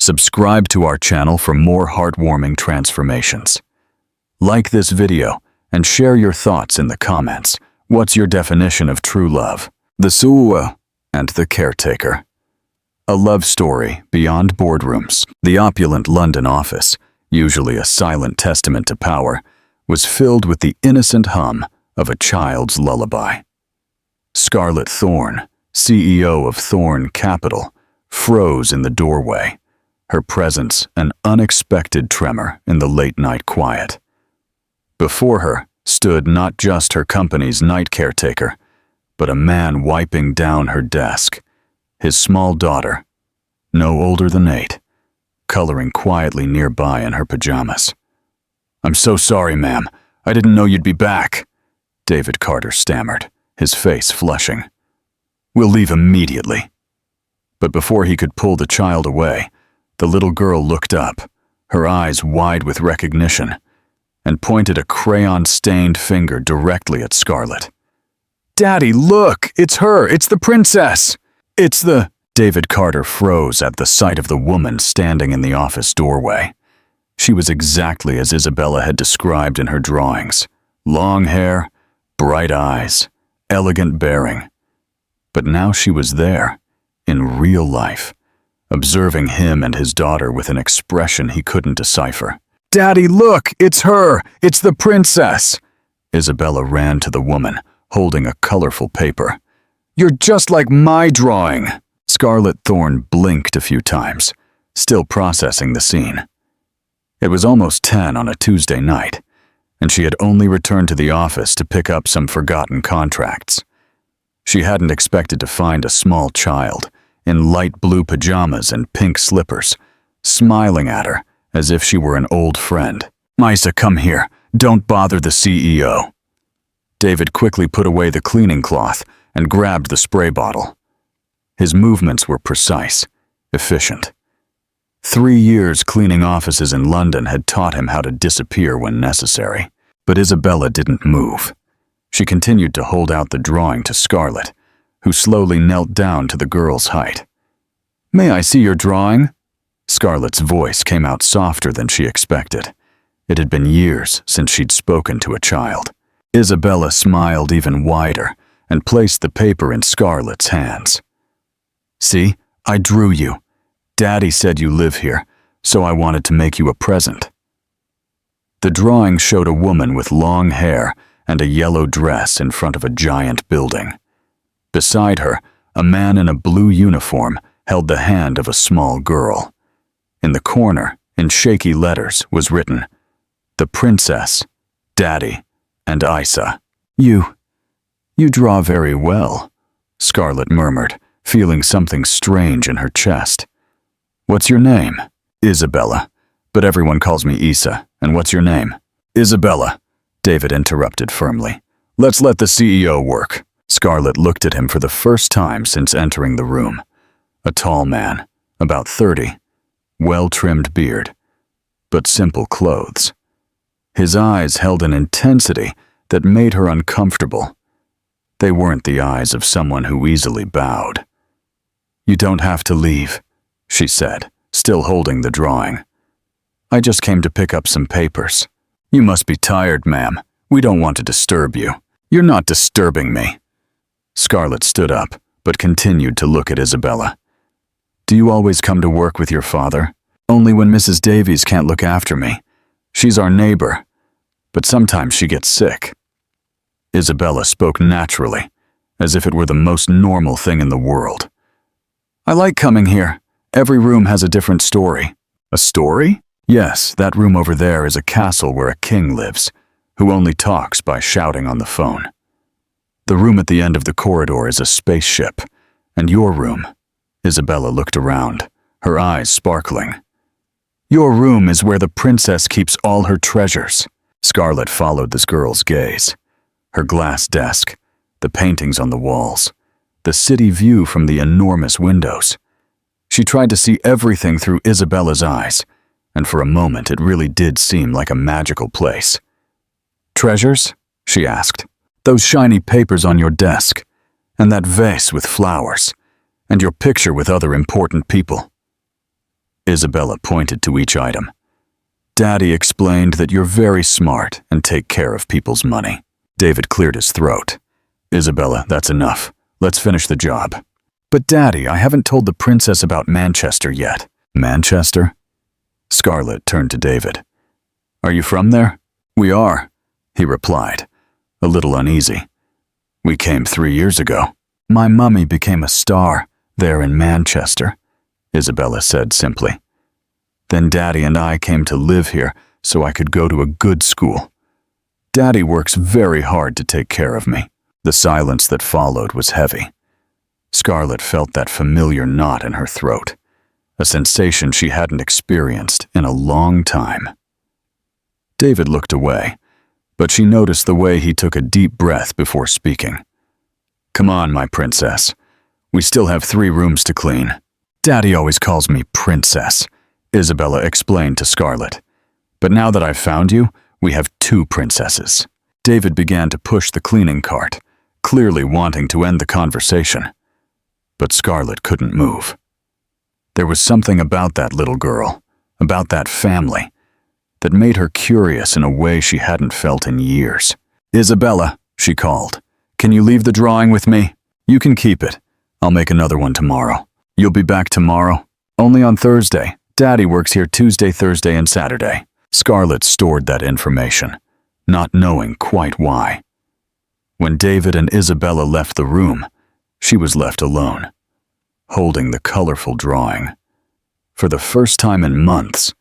Subscribe to our channel for more heartwarming transformations. Like this video and share your thoughts in the comments. What's your definition of true love? The Suwa and the Caretaker. A love story beyond boardrooms. The opulent London office, usually a silent testament to power, was filled with the innocent hum of a child's lullaby. Scarlett Thorne, CEO of Thorne Capital, froze in the doorway, her presence an unexpected tremor in the late-night quiet. Before her stood not just her company's night caretaker, but a man wiping down her desk, his small daughter, no older than 8, coloring quietly nearby in her pajamas. "I'm so sorry, ma'am. I didn't know you'd be back," David Carter stammered, his face flushing. "We'll leave immediately." But before he could pull the child away, the little girl looked up, her eyes wide with recognition, and pointed a crayon-stained finger directly at Scarlett. "Daddy, look! It's her! It's the princess! It's the—" David Carter froze at the sight of the woman standing in the office doorway. She was exactly as Isabella had described in her drawings. Long hair, bright eyes, elegant bearing. But now she was there, in real life, observing him and his daughter with an expression he couldn't decipher. "Daddy, look! It's her! It's the princess!" Isabella ran to the woman, holding a colorful paper. "You're just like my drawing!" Scarlett Thorne blinked a few times, still processing the scene. It was almost 10 on a Tuesday night, and she had only returned to the office to pick up some forgotten contracts. She hadn't expected to find a small child, in light blue pajamas and pink slippers, smiling at her as if she were an old friend. "Misa, come here. Don't bother the CEO." David quickly put away the cleaning cloth and grabbed the spray bottle. His movements were precise, efficient. 3 years cleaning offices in London had taught him how to disappear when necessary. But Isabella didn't move. She continued to hold out the drawing to Scarlett, who slowly knelt down to the girl's height. "May I see your drawing?" Scarlett's voice came out softer than she expected. It had been years since she'd spoken to a child. Isabella smiled even wider and placed the paper in Scarlett's hands. "See, I drew you. Daddy said you live here, so I wanted to make you a present." The drawing showed a woman with long hair and a yellow dress in front of a giant building. Beside her, a man in a blue uniform held the hand of a small girl. In the corner, in shaky letters, was written, "The Princess, Daddy, and Isa." You draw very well," Scarlett murmured, feeling something strange in her chest. "What's your name?" "Isabella, but everyone calls me Isa. And what's your name?" "Isabella," David interrupted firmly. "Let's let the CEO work." Scarlett looked at him for the first time since entering the room. A tall man, about 30, well-trimmed beard, but simple clothes. His eyes held an intensity that made her uncomfortable. They weren't the eyes of someone who easily bowed. "You don't have to leave," she said, still holding the drawing. "I just came to pick up some papers." "You must be tired, ma'am. We don't want to disturb you." "You're not disturbing me." Scarlett stood up, but continued to look at Isabella. "Do you always come to work with your father?" "Only when Mrs. Davies can't look after me. She's our neighbor, but sometimes she gets sick." Isabella spoke naturally, as if it were the most normal thing in the world. "I like coming here. Every room has a different story." "A story?" "Yes, that room over there is a castle where a king lives, who only talks by shouting on the phone. The room at the end of the corridor is a spaceship, and your room—" Isabella looked around, her eyes sparkling. "Your room is where the princess keeps all her treasures." Scarlett followed this girl's gaze. Her glass desk, the paintings on the walls, the city view from the enormous windows. She tried to see everything through Isabella's eyes, and for a moment it really did seem like a magical place. "Treasures?" she asked. "Those shiny papers on your desk, and that vase with flowers, and your picture with other important people." Isabella pointed to each item. Daddy explained that you're very smart and take care of people's money. David cleared his throat. Isabella, that's enough. Let's finish the job. But Daddy, I haven't told the princess about Manchester yet. Manchester? Scarlett turned to David. Are you from there? We are, he replied, a little uneasy. We came 3 years ago. My mummy became a star there in Manchester, Isabella said simply. Then Daddy and I came to live here so I could go to a good school. Daddy works very hard to take care of me. The silence that followed was heavy. Scarlett felt that familiar knot in her throat, a sensation she hadn't experienced in a long time. David looked away, but she noticed the way he took a deep breath before speaking. Come on, my princess. We still have 3 rooms to clean. Daddy always calls me princess, Isabella explained to Scarlett. But now that I've found you, we have 2 princesses. David began to push the cleaning cart, clearly wanting to end the conversation. But Scarlett couldn't move. There was something about that little girl, about that family, that made her curious in a way she hadn't felt in years. Isabella, she called, can you leave the drawing with me? You can keep it. I'll make another one tomorrow. You'll be back tomorrow? Only on Thursday. Daddy works here Tuesday, Thursday, and Saturday. Scarlett stored that information, not knowing quite why. When David and Isabella left the room, she was left alone, holding the colorful drawing. For the first time in months,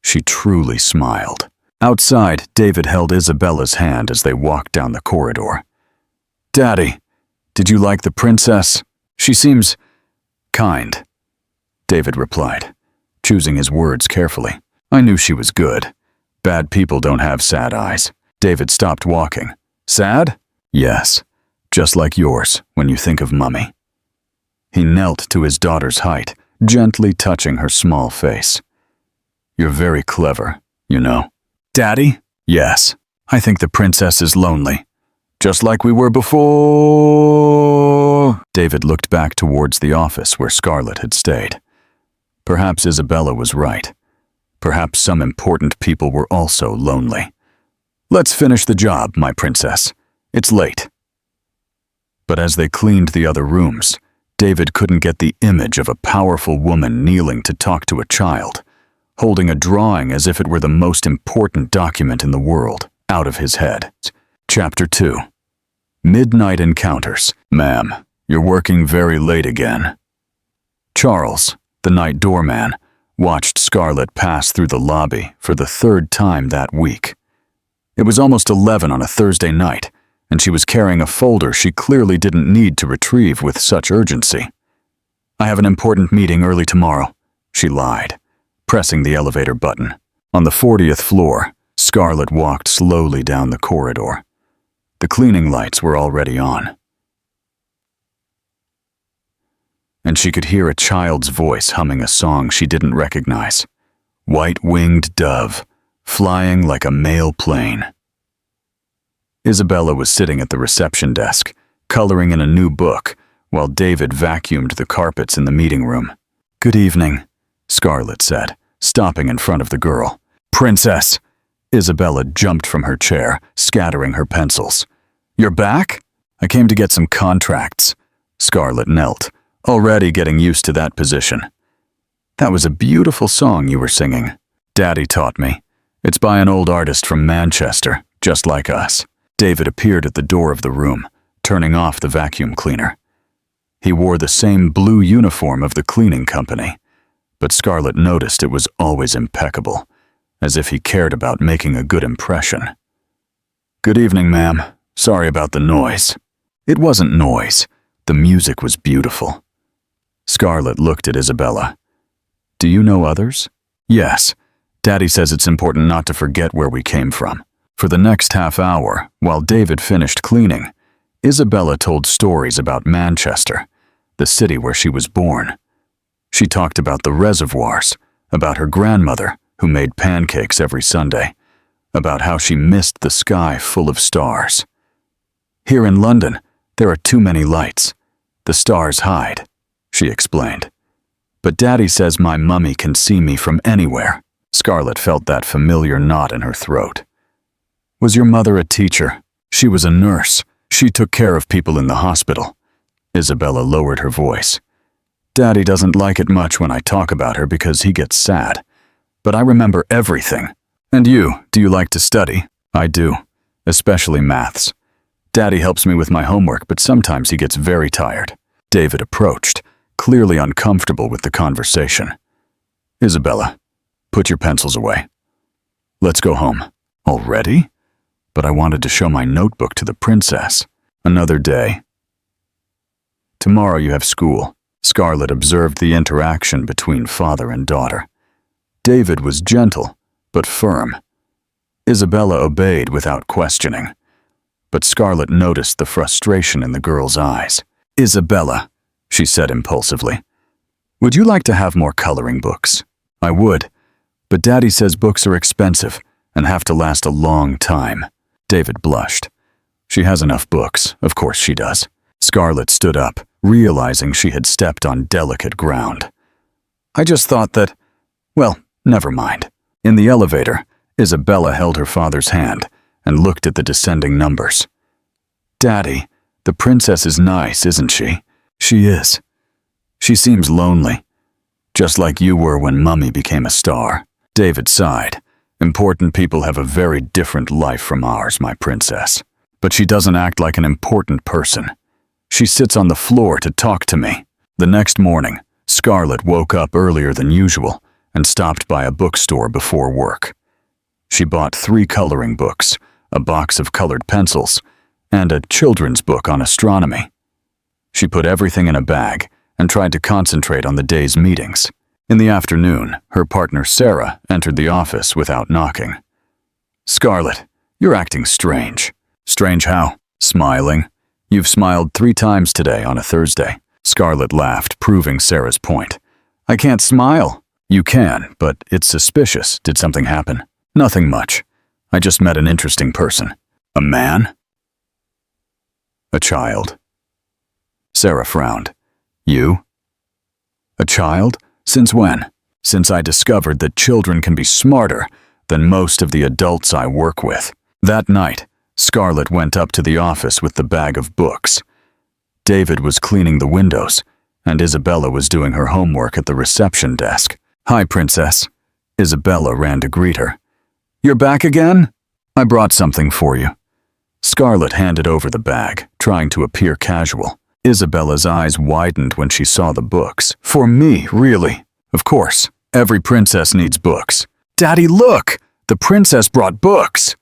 she truly smiled. Outside, David held Isabella's hand as they walked down the corridor. Daddy, did you like the princess? She seems kind, David replied, choosing his words carefully. I knew she was good. Bad people don't have sad eyes. David stopped walking. Sad? Yes, just like yours when you think of Mummy. He knelt to his daughter's height, gently touching her small face. You're very clever, you know. Daddy? Yes, I think the princess is lonely. Just like we were before. David looked back towards the office where Scarlett had stayed. Perhaps Isabella was right. Perhaps some important people were also lonely. Let's finish the job, my princess. It's late. But as they cleaned the other rooms, David couldn't get the image of a powerful woman kneeling to talk to a child, holding a drawing as if it were the most important document in the world, out of his head. Chapter 2. Midnight Encounters. Ma'am, you're working very late again. Charles, the night doorman, watched Scarlett pass through the lobby for the 3rd time that week. It was almost 11 on a Thursday night, and she was carrying a folder she clearly didn't need to retrieve with such urgency. I have an important meeting early tomorrow, she lied, pressing the elevator button. On the 40th floor, Scarlett walked slowly down the corridor. The cleaning lights were already on, and she could hear a child's voice humming a song she didn't recognize. White-winged dove, flying like a mail plane. Isabella was sitting at the reception desk, coloring in a new book, while David vacuumed the carpets in the meeting room. Good evening, Scarlett said, stopping in front of the girl. Princess! Isabella jumped from her chair, scattering her pencils. You're back? I came to get some contracts. Scarlett knelt, already getting used to that position. That was a beautiful song you were singing. Daddy taught me. It's by an old artist from Manchester, just like us. David appeared at the door of the room, turning off the vacuum cleaner. He wore the same blue uniform of the cleaning company, but Scarlett noticed it was always impeccable, as if he cared about making a good impression. Good evening, ma'am. Sorry about the noise. It wasn't noise. The music was beautiful. Scarlett looked at Isabella. Do you know others? Yes. Daddy says it's important not to forget where we came from. For the next half hour, while David finished cleaning, Isabella told stories about Manchester, the city where she was born. She talked about the reservoirs, about her grandmother, who made pancakes every Sunday, about how she missed the sky full of stars. Here in London, there are too many lights. The stars hide, she explained. But Daddy says my mummy can see me from anywhere. Scarlett felt that familiar knot in her throat. Was your mother a teacher? She was a nurse. She took care of people in the hospital. Isabella lowered her voice. Daddy doesn't like it much when I talk about her because he gets sad. But I remember everything. And you, do you like to study? I do, especially maths. Daddy helps me with my homework, but sometimes he gets very tired. David approached, clearly uncomfortable with the conversation. Isabella, put your pencils away. Let's go home. Already? But I wanted to show my notebook to the princess. Another day. Tomorrow you have school. Scarlett observed the interaction between father and daughter. David was gentle, but firm. Isabella obeyed without questioning. But Scarlett noticed the frustration in the girl's eyes. Isabella, she said impulsively, would you like to have more coloring books? I would, but Daddy says books are expensive and have to last a long time. David blushed. She has enough books, of course she does. Scarlett stood up, realizing she had stepped on delicate ground. I just thought that, well, never mind. In the elevator, Isabella held her father's hand and looked at the descending numbers. Daddy, the princess is nice, isn't she? She is. She seems lonely, just like you were when Mummy became a star. David sighed. Important people have a very different life from ours, my princess. But she doesn't act like an important person. She sits on the floor to talk to me. The next morning, Scarlett woke up earlier than usual and stopped by a bookstore before work. She bought 3 coloring books, a box of colored pencils, and a children's book on astronomy. She put everything in a bag and tried to concentrate on the day's meetings. In the afternoon, her partner Sarah entered the office without knocking. Scarlett, you're acting strange. Strange how? Smiling. You've smiled 3 times today on a Thursday. Scarlett laughed, proving Sarah's point. I can't smile. You can, but it's suspicious. Did something happen? Nothing much. I just met an interesting person. A man? A child. Sarah frowned. You? A child? Since when? Since I discovered that children can be smarter than most of the adults I work with. That night, Scarlett went up to the office with the bag of books. David was cleaning the windows, and Isabella was doing her homework at the reception desk. Hi, Princess. Isabella ran to greet her. You're back again? I brought something for you. Scarlett handed over the bag, trying to appear casual. Isabella's eyes widened when she saw the books. For me, really? Of course. Every princess needs books. Daddy, look! The princess brought books!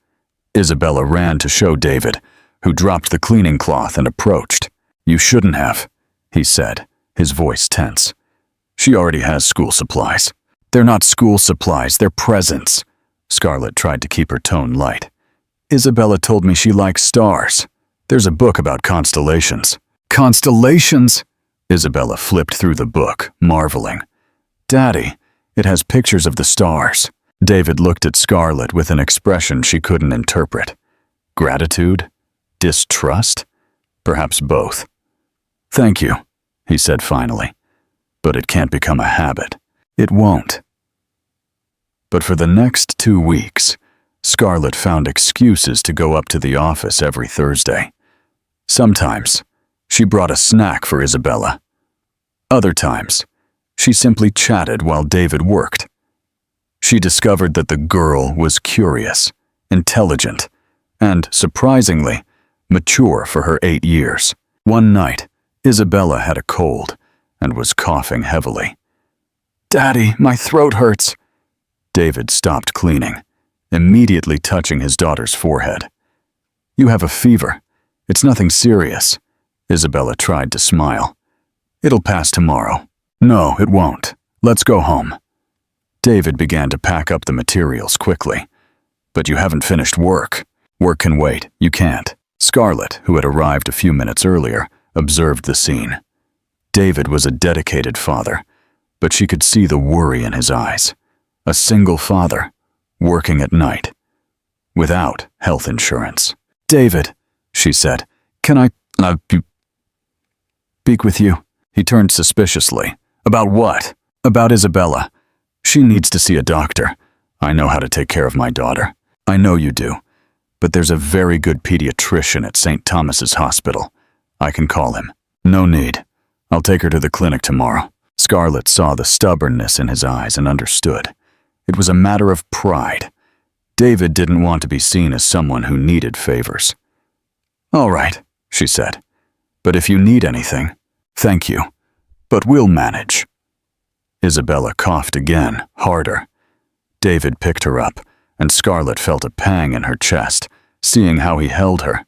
Isabella ran to show David, who dropped the cleaning cloth and approached. You shouldn't have, he said, his voice tense. She already has school supplies. They're not school supplies, they're presents. Scarlett tried to keep her tone light. Isabella told me she likes stars. There's a book about constellations. Constellations? Isabella flipped through the book, marveling. Daddy, it has pictures of the stars. David looked at Scarlett with an expression she couldn't interpret. Gratitude? Distrust? Perhaps both. Thank you, he said finally. But it can't become a habit. It won't. But for the next 2 weeks, Scarlett found excuses to go up to the office every Thursday. Sometimes, she brought a snack for Isabella. Other times, she simply chatted while David worked. She discovered that the girl was curious, intelligent, and, surprisingly, mature for her 8 years. One night, Isabella had a cold and was coughing heavily. Daddy, my throat hurts. David stopped cleaning, immediately touching his daughter's forehead. You have a fever. It's nothing serious. Isabella tried to smile. It'll pass tomorrow. No, it won't. Let's go home. David began to pack up the materials quickly. But you haven't finished work. Work can wait. You can't. Scarlett, who had arrived a few minutes earlier, observed the scene. David was a dedicated father, but she could see the worry in his eyes. A single father, working at night, without health insurance. David, she said, can I speak with you? He turned suspiciously. About what? About Isabella. She needs to see a doctor. I know how to take care of my daughter. I know you do. But there's a very good pediatrician at St. Thomas's Hospital. I can call him. No need. I'll take her to the clinic tomorrow. Scarlett saw the stubbornness in his eyes and understood. It was a matter of pride. David didn't want to be seen as someone who needed favors. All right, she said. But if you need anything, thank you. But we'll manage. Isabella coughed again, harder. David picked her up, and Scarlett felt a pang in her chest, seeing how he held her.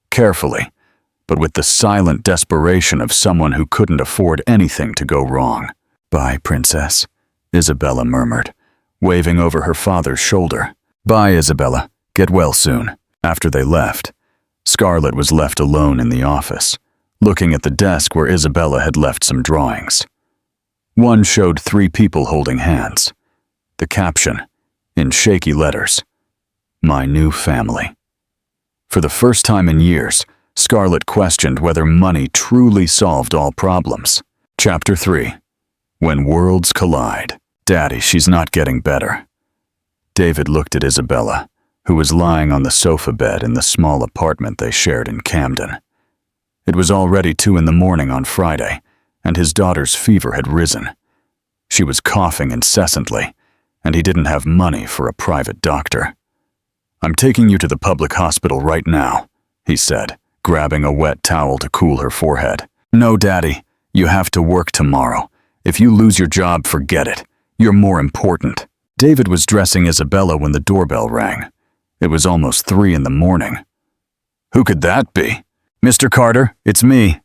Carefully, but with the silent desperation of someone who couldn't afford anything to go wrong. Bye, Princess, Isabella murmured, waving over her father's shoulder. Bye, Isabella. Get well soon. After they left, Scarlett was left alone in the office, looking at the desk where Isabella had left some drawings. One showed 3 people holding hands. The caption, in shaky letters, "My new family." For the first time in years, Scarlett questioned whether money truly solved all problems. Chapter 3. When Worlds Collide. Daddy, she's not getting better. David looked at Isabella, who was lying on the sofa bed in the small apartment they shared in Camden. It was already 2 in the morning on Friday, and his daughter's fever had risen. She was coughing incessantly, and he didn't have money for a private doctor. "I'm taking you to the public hospital right now," he said, grabbing a wet towel to cool her forehead. "No, Daddy, you have to work tomorrow. If you lose your job, forget it. You're more important." David was dressing Isabella when the doorbell rang. It was almost 3 in the morning. "Who could that be?" "Mr. Carter, it's me."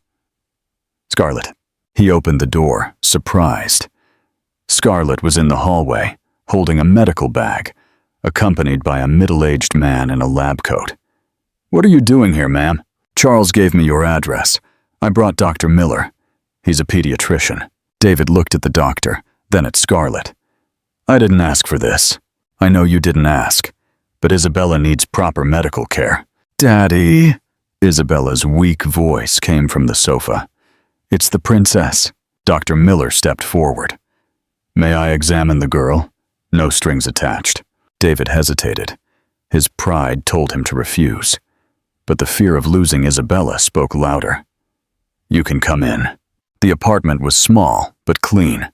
"Scarlett." He opened the door, surprised. Scarlett was in the hallway, holding a medical bag, accompanied by a middle-aged man in a lab coat. "What are you doing here, ma'am?" "Charles gave me your address. I brought Dr. Miller. He's a pediatrician." David looked at the doctor, then at Scarlett. "I didn't ask for this. I know you didn't ask, but Isabella needs proper medical care." "Daddy," Isabella's weak voice came from the sofa. "It's the princess." Dr. Miller stepped forward. "May I examine the girl?" No strings attached. David hesitated. His pride told him to refuse, but the fear of losing Isabella spoke louder. "You can come in." The apartment was small, but clean.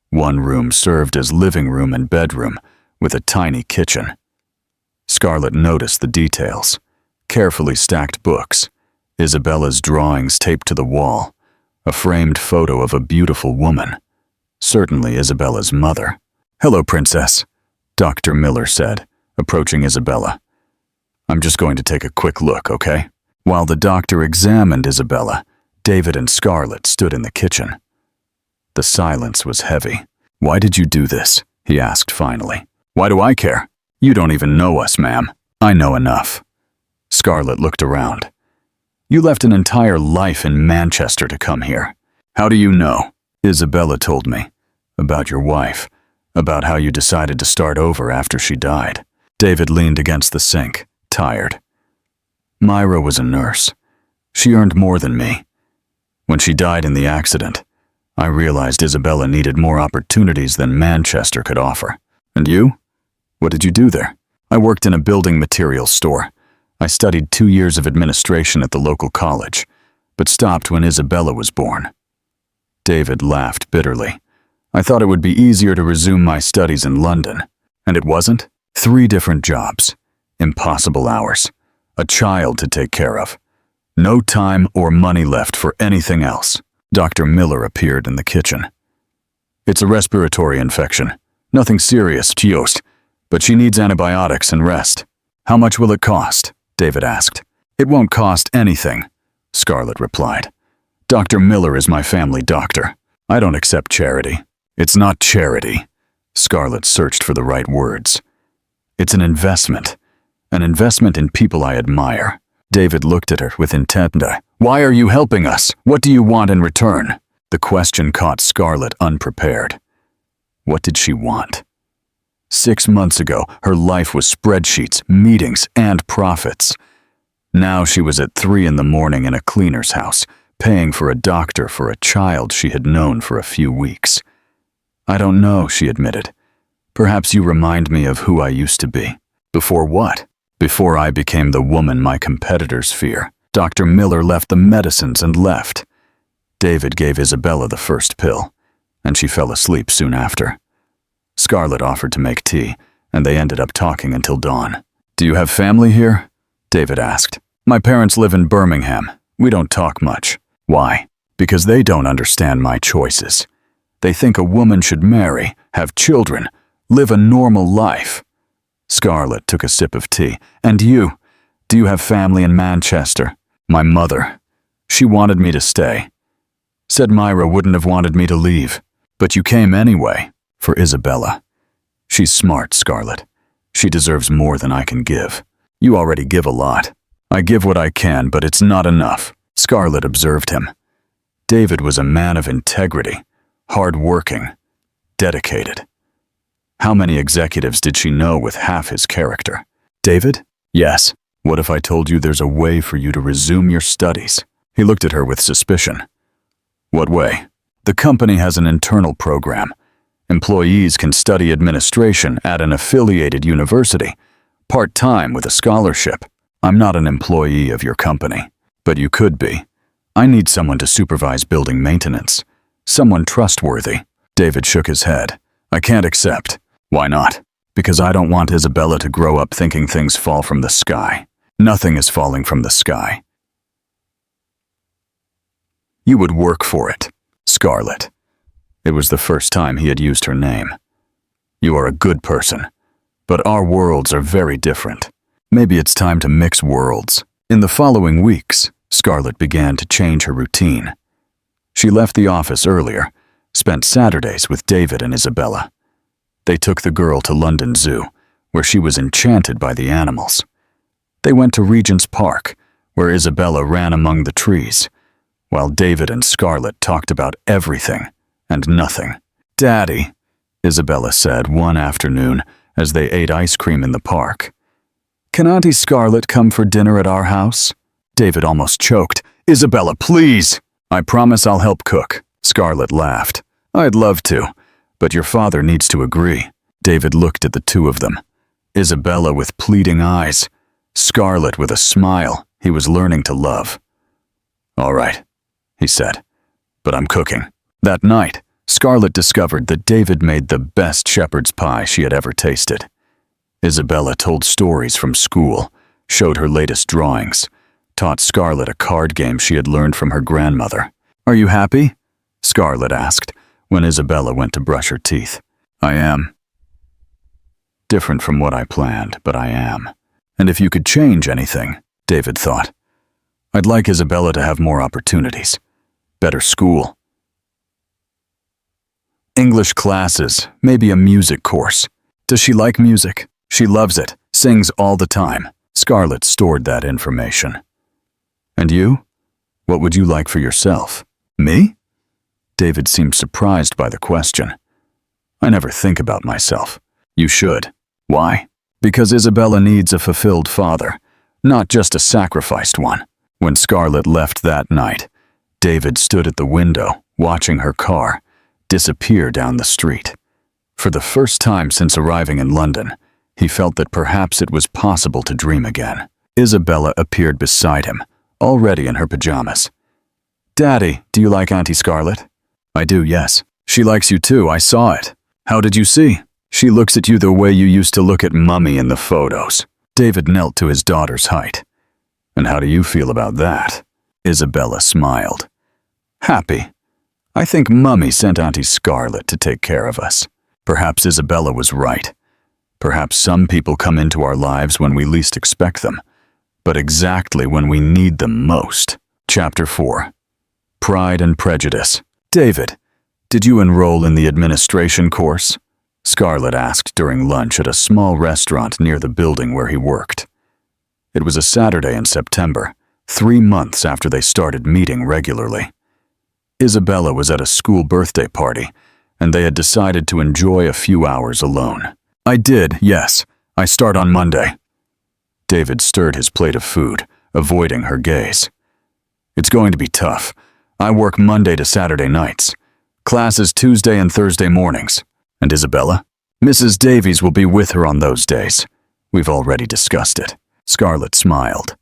One room served as living room and bedroom, with a tiny kitchen. Scarlett noticed the details. Carefully stacked books, Isabella's drawings taped to the wall, a framed photo of a beautiful woman, certainly Isabella's mother. "Hello, Princess," Dr. Miller said, approaching Isabella. "I'm just going to take a quick look, okay?" While the doctor examined Isabella, David and Scarlett stood in the kitchen. The silence was heavy. "Why did you do this?" he asked finally. "Why do I care? You don't even know us, ma'am." "I know enough." Scarlett looked around. "You left an entire life in Manchester to come here. How do you know?" "Isabella told me. About your wife. About how you decided to start over after she died." David leaned against the sink, tired. "Myra was a nurse. She earned more than me. When she died in the accident, I realized Isabella needed more opportunities than Manchester could offer." "And you? What did you do there?" "I worked in a building materials store. I studied 2 years of administration at the local college, but stopped when Isabella was born." David laughed bitterly. "I thought it would be easier to resume my studies in London. And it wasn't? 3 different jobs, impossible hours, a child to take care of. No time or money left for anything else." Dr. Miller appeared in the kitchen. "It's a respiratory infection. Nothing serious, just, but she needs antibiotics and rest." "How much will it cost?" David asked. "It won't cost anything," Scarlett replied. "Dr. Miller is my family doctor. I don't accept charity." "It's not charity." Scarlett searched for the right words. "It's an investment in people I admire." David looked at her with intent. "Why are you helping us? What do you want in return?" The question caught Scarlett unprepared. What did she want? 6 months ago, her life was spreadsheets, meetings, and profits. Now she was at 3 in the morning in a cleaner's house, paying for a doctor for a child she had known for a few weeks. I don't know, she admitted. Perhaps you remind me of who I used to be. Before what? Before I became the woman my competitors fear. Dr. Miller left the medicines and left. David gave Isabella the first pill, and she fell asleep soon after. Scarlett offered to make tea, and they ended up talking until dawn. Do you have family here? David asked. My parents live in Birmingham. We don't talk much. Why? Because they don't understand my choices. They think a woman should marry, have children, live a normal life. Scarlett took a sip of tea. And you? Do you have family in Manchester? My mother. She wanted me to stay. Said Myra wouldn't have wanted me to leave. But you came anyway. For Isabella. She's smart, Scarlett. She deserves more than I can give. You already give a lot. I give what I can, but it's not enough. Scarlett observed him. David was a man of integrity, hard-working, dedicated. How many executives did she know with half his character? David? Yes. What if I told you there's a way for you to resume your studies? He looked at her with suspicion. What way? The company has an internal program. Employees can study administration at an affiliated university, part-time with a scholarship. I'm not an employee of your company, but you could be. I need someone to supervise building maintenance. Someone trustworthy. David shook his head. I can't accept. Why not? Because I don't want Isabella to grow up thinking things fall from the sky. Nothing is falling from the sky. You would work for it, Scarlett. It was the first time he had used her name. You are a good person, but our worlds are very different. Maybe it's time to mix worlds. In the following weeks, Scarlett began to change her routine. She left the office earlier, spent Saturdays with David and Isabella. They took the girl to London Zoo, where she was enchanted by the animals. They went to Regent's Park, where Isabella ran among the trees, while David and Scarlett talked about everything and nothing. Daddy, Isabella said one afternoon as they ate ice cream in the park. Can Auntie Scarlett come for dinner at our house? David almost choked. Isabella, please! I promise I'll help cook. Scarlett laughed. I'd love to, but your father needs to agree. David looked at the two of them. Isabella with pleading eyes, Scarlett with a smile he was learning to love. All right, he said, but I'm cooking. That night, Scarlett discovered that David made the best shepherd's pie she had ever tasted. Isabella told stories from school, showed her latest drawings, taught Scarlett a card game she had learned from her grandmother. Are you happy? Scarlett asked when Isabella went to brush her teeth. I am. Different from what I planned, but I am. And if you could change anything, David thought, I'd like Isabella to have more opportunities. Better school. English classes, maybe a music course. Does she like music? She loves it, sings all the time. Scarlett stored that information. And you? What would you like for yourself? Me? David seemed surprised by the question. I never think about myself. You should. Why? Because Isabella needs a fulfilled father, not just a sacrificed one. When Scarlett left that night, David stood at the window, watching her car disappear down the street. For the first time since arriving in London, he felt that perhaps it was possible to dream again. Isabella appeared beside him, already in her pajamas. Daddy, do you like Auntie Scarlett? I do, yes. She likes you too, I saw it. How did you see? She looks at you the way you used to look at Mummy in the photos. David knelt to his daughter's height. And how do you feel about that? Isabella smiled. Happy. I think Mummy sent Auntie Scarlett to take care of us. Perhaps Isabella was right. Perhaps some people come into our lives when we least expect them, but exactly when we need them most. Chapter 4. Pride and Prejudice. David, did you enroll in the administration course? Scarlett asked during lunch at a small restaurant near the building where he worked. It was a Saturday in September, 3 months after they started meeting regularly. Isabella was at a school birthday party, and they had decided to enjoy a few hours alone. I did, yes. I start on Monday. David stirred his plate of food, avoiding her gaze. It's going to be tough. I work Monday to Saturday nights. Class is Tuesday and Thursday mornings. And Isabella? Mrs. Davies will be with her on those days. We've already discussed it. Scarlett smiled.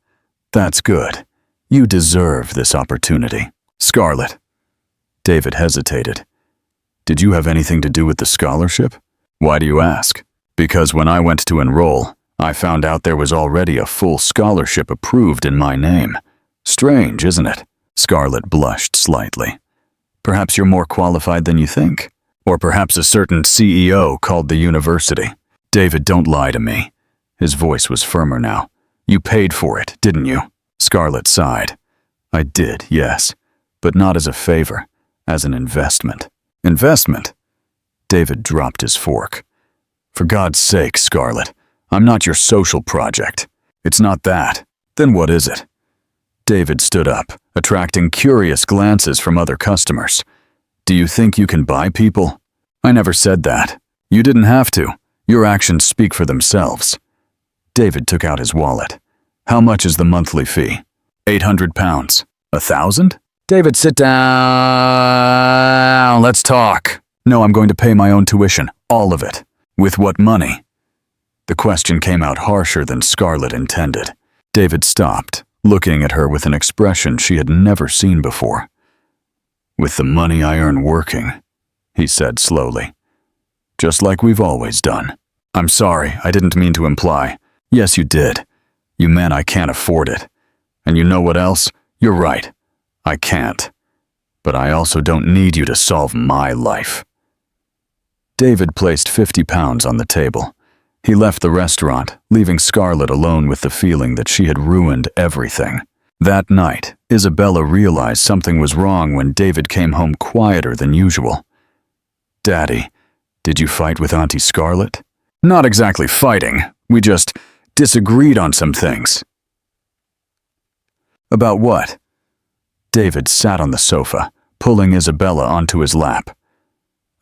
That's good. You deserve this opportunity. Scarlett. David hesitated. Did you have anything to do with the scholarship? Why do you ask? Because when I went to enroll, I found out there was already a full scholarship approved in my name. Strange, isn't it? Scarlett blushed slightly. Perhaps you're more qualified than you think. Or perhaps a certain CEO called the university. David, don't lie to me. His voice was firmer now. You paid for it, didn't you? Scarlett sighed. I did, yes, but not as a favor, as an investment. Investment? David dropped his fork. For God's sake, Scarlett, I'm not your social project. It's not that. Then what is it? David stood up, attracting curious glances from other customers. Do you think you can buy people? I never said that. You didn't have to. Your actions speak for themselves. David took out his wallet. How much is the monthly fee? £800. 1,000? David, sit down. Let's talk. No, I'm going to pay my own tuition, all of it. With what money? The question came out harsher than Scarlett intended. David stopped, looking at her with an expression she had never seen before. With the money I earn working, he said slowly. Just like we've always done. I'm sorry, I didn't mean to imply. Yes, you did. You meant I can't afford it. And you know what else? You're right. I can't. But I also don't need you to solve my life. David placed £50 on the table. He left the restaurant, leaving Scarlett alone with the feeling that she had ruined everything. That night, Isabella realized something was wrong when David came home quieter than usual. Daddy, did you fight with Auntie Scarlett? Not exactly fighting. We just disagreed on some things. About what? David sat on the sofa, pulling Isabella onto his lap.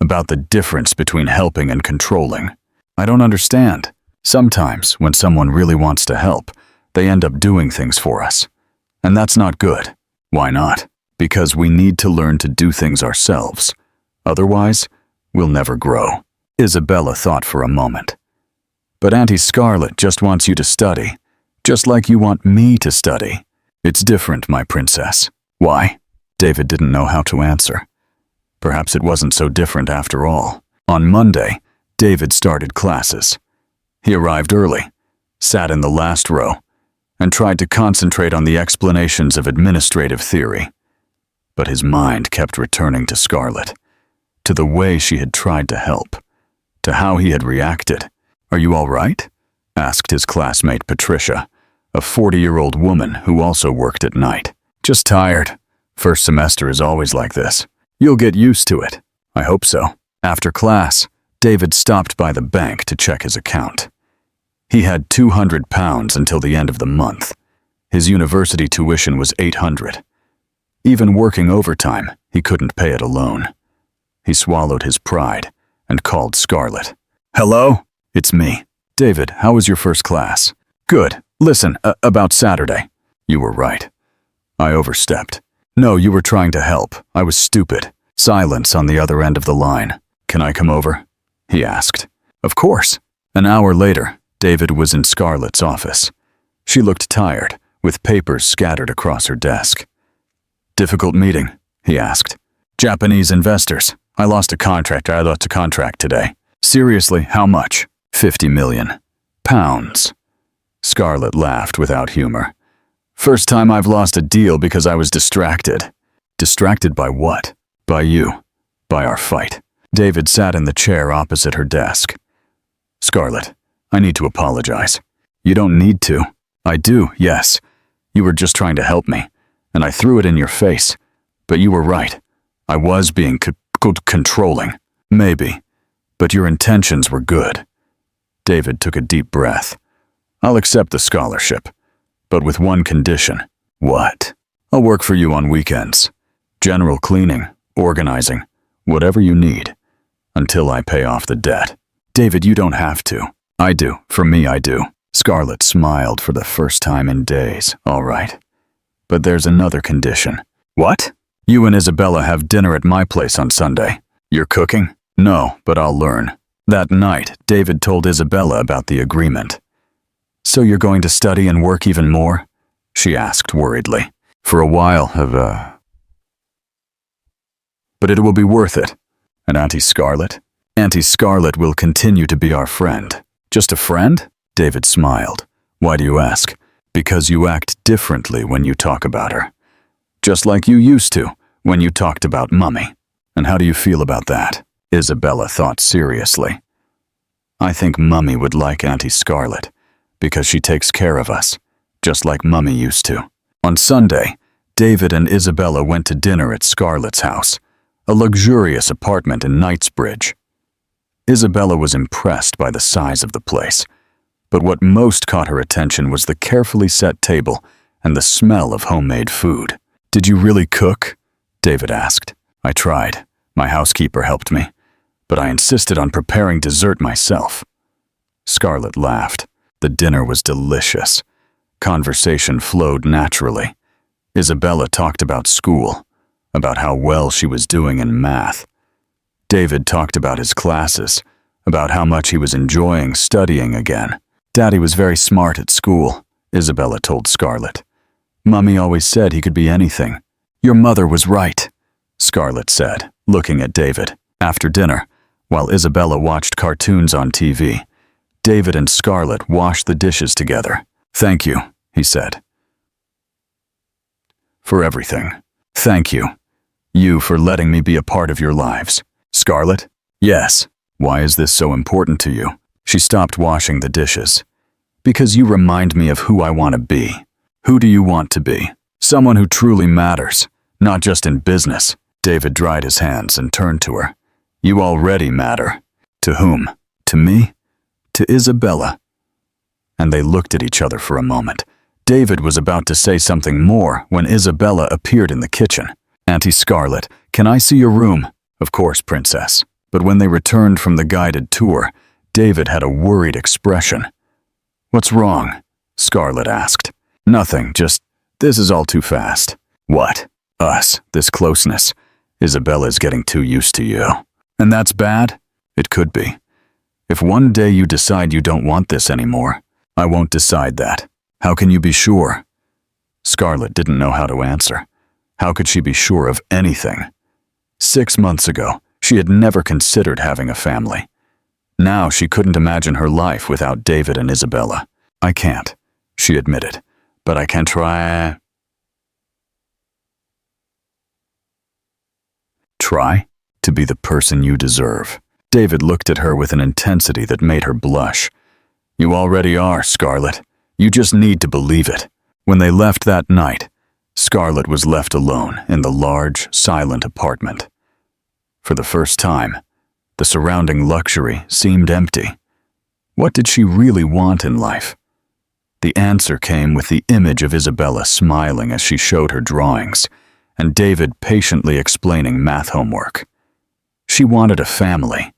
About the difference between helping and controlling. I don't understand. Sometimes, when someone really wants to help, they end up doing things for us. And that's not good. Why not? Because we need to learn to do things ourselves. Otherwise, we'll never grow. Isabella thought for a moment. But Auntie Scarlett just wants you to study, just like you want me to study. It's different, my princess. Why? David didn't know how to answer. Perhaps it wasn't so different after all. On Monday, David started classes. He arrived early, sat in the last row, and tried to concentrate on the explanations of administrative theory. But his mind kept returning to Scarlett, to the way she had tried to help, to how he had reacted. Are you all right? Asked his classmate Patricia, a 40-year-old woman who also worked at night. Just tired. First semester is always like this. You'll get used to it. I hope so. After class, David stopped by the bank to check his account. He had £200 until the end of the month. His university tuition was $800. Even working overtime, he couldn't pay it alone. He swallowed his pride and called Scarlett. Hello? It's me. David, how was your first class? Good. Listen, about Saturday. You were right. I overstepped. No, you were trying to help. I was stupid. Silence on the other end of the line. Can I come over? He asked. Of course. An hour later, David was in Scarlett's office. She looked tired, with papers scattered across her desk. Difficult meeting? He asked. Japanese investors. I lost a contract today. Seriously, how much? 50 million. Pounds. Scarlett laughed without humor. First time I've lost a deal because I was distracted. Distracted by what? By you. By our fight. David sat in the chair opposite her desk. Scarlett, I need to apologize. You don't need to. I do, yes. You were just trying to help me, and I threw it in your face. But you were right. I was being controlling. Maybe. But your intentions were good. David took a deep breath. I'll accept the scholarship, but with one condition. What? I'll work for you on weekends. General cleaning, organizing, whatever you need, until I pay off the debt. David, you don't have to. I do. For me, I do. Scarlett smiled for the first time in days. All right. But there's another condition. What? You and Isabella have dinner at my place on Sunday. You're cooking? No, but I'll learn. That night, David told Isabella about the agreement. So you're going to study and work even more? She asked worriedly. For a while, but it will be worth it. And Auntie Scarlett? Auntie Scarlett will continue to be our friend. Just a friend? David smiled. Why do you ask? Because you act differently when you talk about her. Just like you used to when you talked about Mummy. And how do you feel about that? Isabella thought seriously. I think Mummy would like Auntie Scarlett because she takes care of us, just like Mummy used to. On Sunday, David and Isabella went to dinner at Scarlett's house, a luxurious apartment in Knightsbridge. Isabella was impressed by the size of the place, but what most caught her attention was the carefully set table and the smell of homemade food. Did you really cook? David asked. I tried. My housekeeper helped me, but I insisted on preparing dessert myself. Scarlett laughed. The dinner was delicious. Conversation flowed naturally. Isabella talked about school, about how well she was doing in math. David talked about his classes, about how much he was enjoying studying again. Daddy was very smart at school, Isabella told Scarlett. Mummy always said he could be anything. Your mother was right, Scarlett said, looking at David. After dinner, while Isabella watched cartoons on TV, David and Scarlett washed the dishes together. Thank you, he said. For everything. Thank you. You for letting me be a part of your lives. Scarlett? Yes. Why is this so important to you? She stopped washing the dishes. Because you remind me of who I want to be. Who do you want to be? Someone who truly matters, not just in business. David dried his hands and turned to her. You already matter. To whom? To me? To Isabella. And they looked at each other for a moment. David was about to say something more when Isabella appeared in the kitchen. Auntie Scarlett, can I see your room? Of course, Princess. But when they returned from the guided tour, David had a worried expression. What's wrong? Scarlett asked. Nothing, just, this is all too fast. What? Us, this closeness. Isabella's getting too used to you. And that's bad? It could be. If one day you decide you don't want this anymore, I won't decide that. How can you be sure? Scarlett didn't know how to answer. How could she be sure of anything? 6 months ago, she had never considered having a family. Now she couldn't imagine her life without David and Isabella. I can't, she admitted, but I can try. Try to be the person you deserve. David looked at her with an intensity that made her blush. You already are, Scarlett. You just need to believe it. When they left that night, Scarlett was left alone in the large, silent apartment. For the first time, the surrounding luxury seemed empty. What did she really want in life? The answer came with the image of Isabella smiling as she showed her drawings, and David patiently explaining math homework. She wanted a family.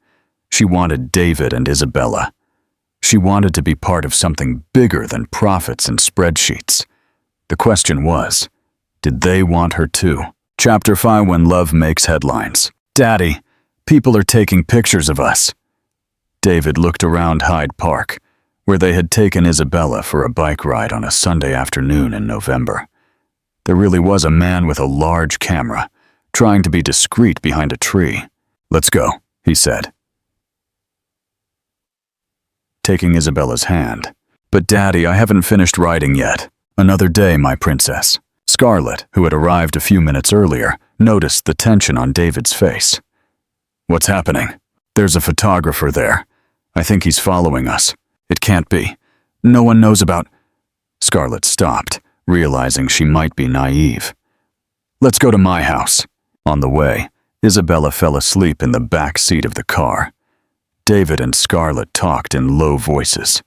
She wanted David and Isabella. She wanted to be part of something bigger than profits and spreadsheets. The question was, did they want her too? Chapter 5, When Love Makes Headlines. Daddy, people are taking pictures of us. David looked around Hyde Park, where they had taken Isabella for a bike ride on a Sunday afternoon in November. There really was a man with a large camera, trying to be discreet behind a tree. Let's go, he said, taking Isabella's hand. But Daddy, I haven't finished riding yet. Another day, my princess. Scarlett, who had arrived a few minutes earlier, noticed the tension on David's face. What's happening? There's a photographer there. I think he's following us. It can't be. No one knows about... Scarlett stopped, realizing she might be naive. Let's go to my house. On the way, Isabella fell asleep in the back seat of the car. David and Scarlett talked in low voices.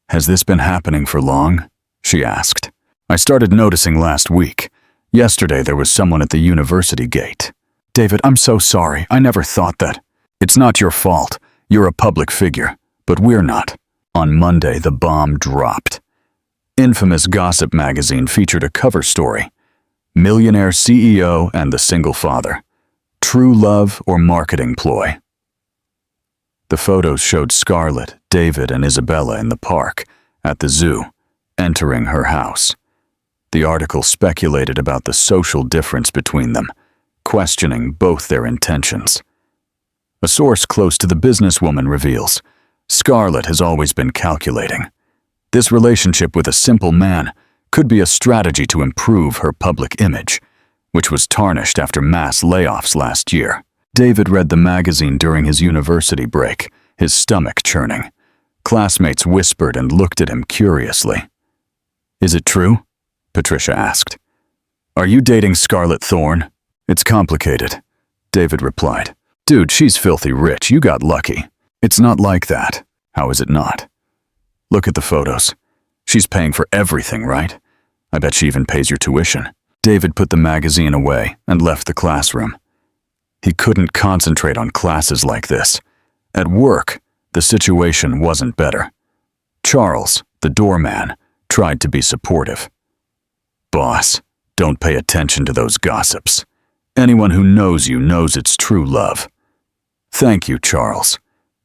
Has this been happening for long? She asked. I started noticing last week. Yesterday there was someone at the university gate. David, I'm so sorry. I never thought that. It's not your fault. You're a public figure, but we're not. On Monday, the bomb dropped. Infamous gossip magazine featured a cover story. Millionaire CEO and the single father. True love or marketing ploy? The photos showed Scarlett, David, and Isabella in the park, at the zoo, entering her house. The article speculated about the social difference between them, questioning both their intentions. A source close to the businesswoman reveals, Scarlett has always been calculating. This relationship with a simple man could be a strategy to improve her public image, which was tarnished after mass layoffs last year. David read the magazine during his university break, his stomach churning. Classmates whispered and looked at him curiously. "Is it true?" Patricia asked. "Are you dating Scarlett Thorne?" "It's complicated," David replied. "Dude, she's filthy rich. You got lucky." "It's not like that." "How is it not?" "Look at the photos. She's paying for everything, right? I bet she even pays your tuition." David put the magazine away and left the classroom. He couldn't concentrate on classes like this. At work, the situation wasn't better. Charles, the doorman, tried to be supportive. "Boss, don't pay attention to those gossips. Anyone who knows you knows it's true love." "Thank you, Charles.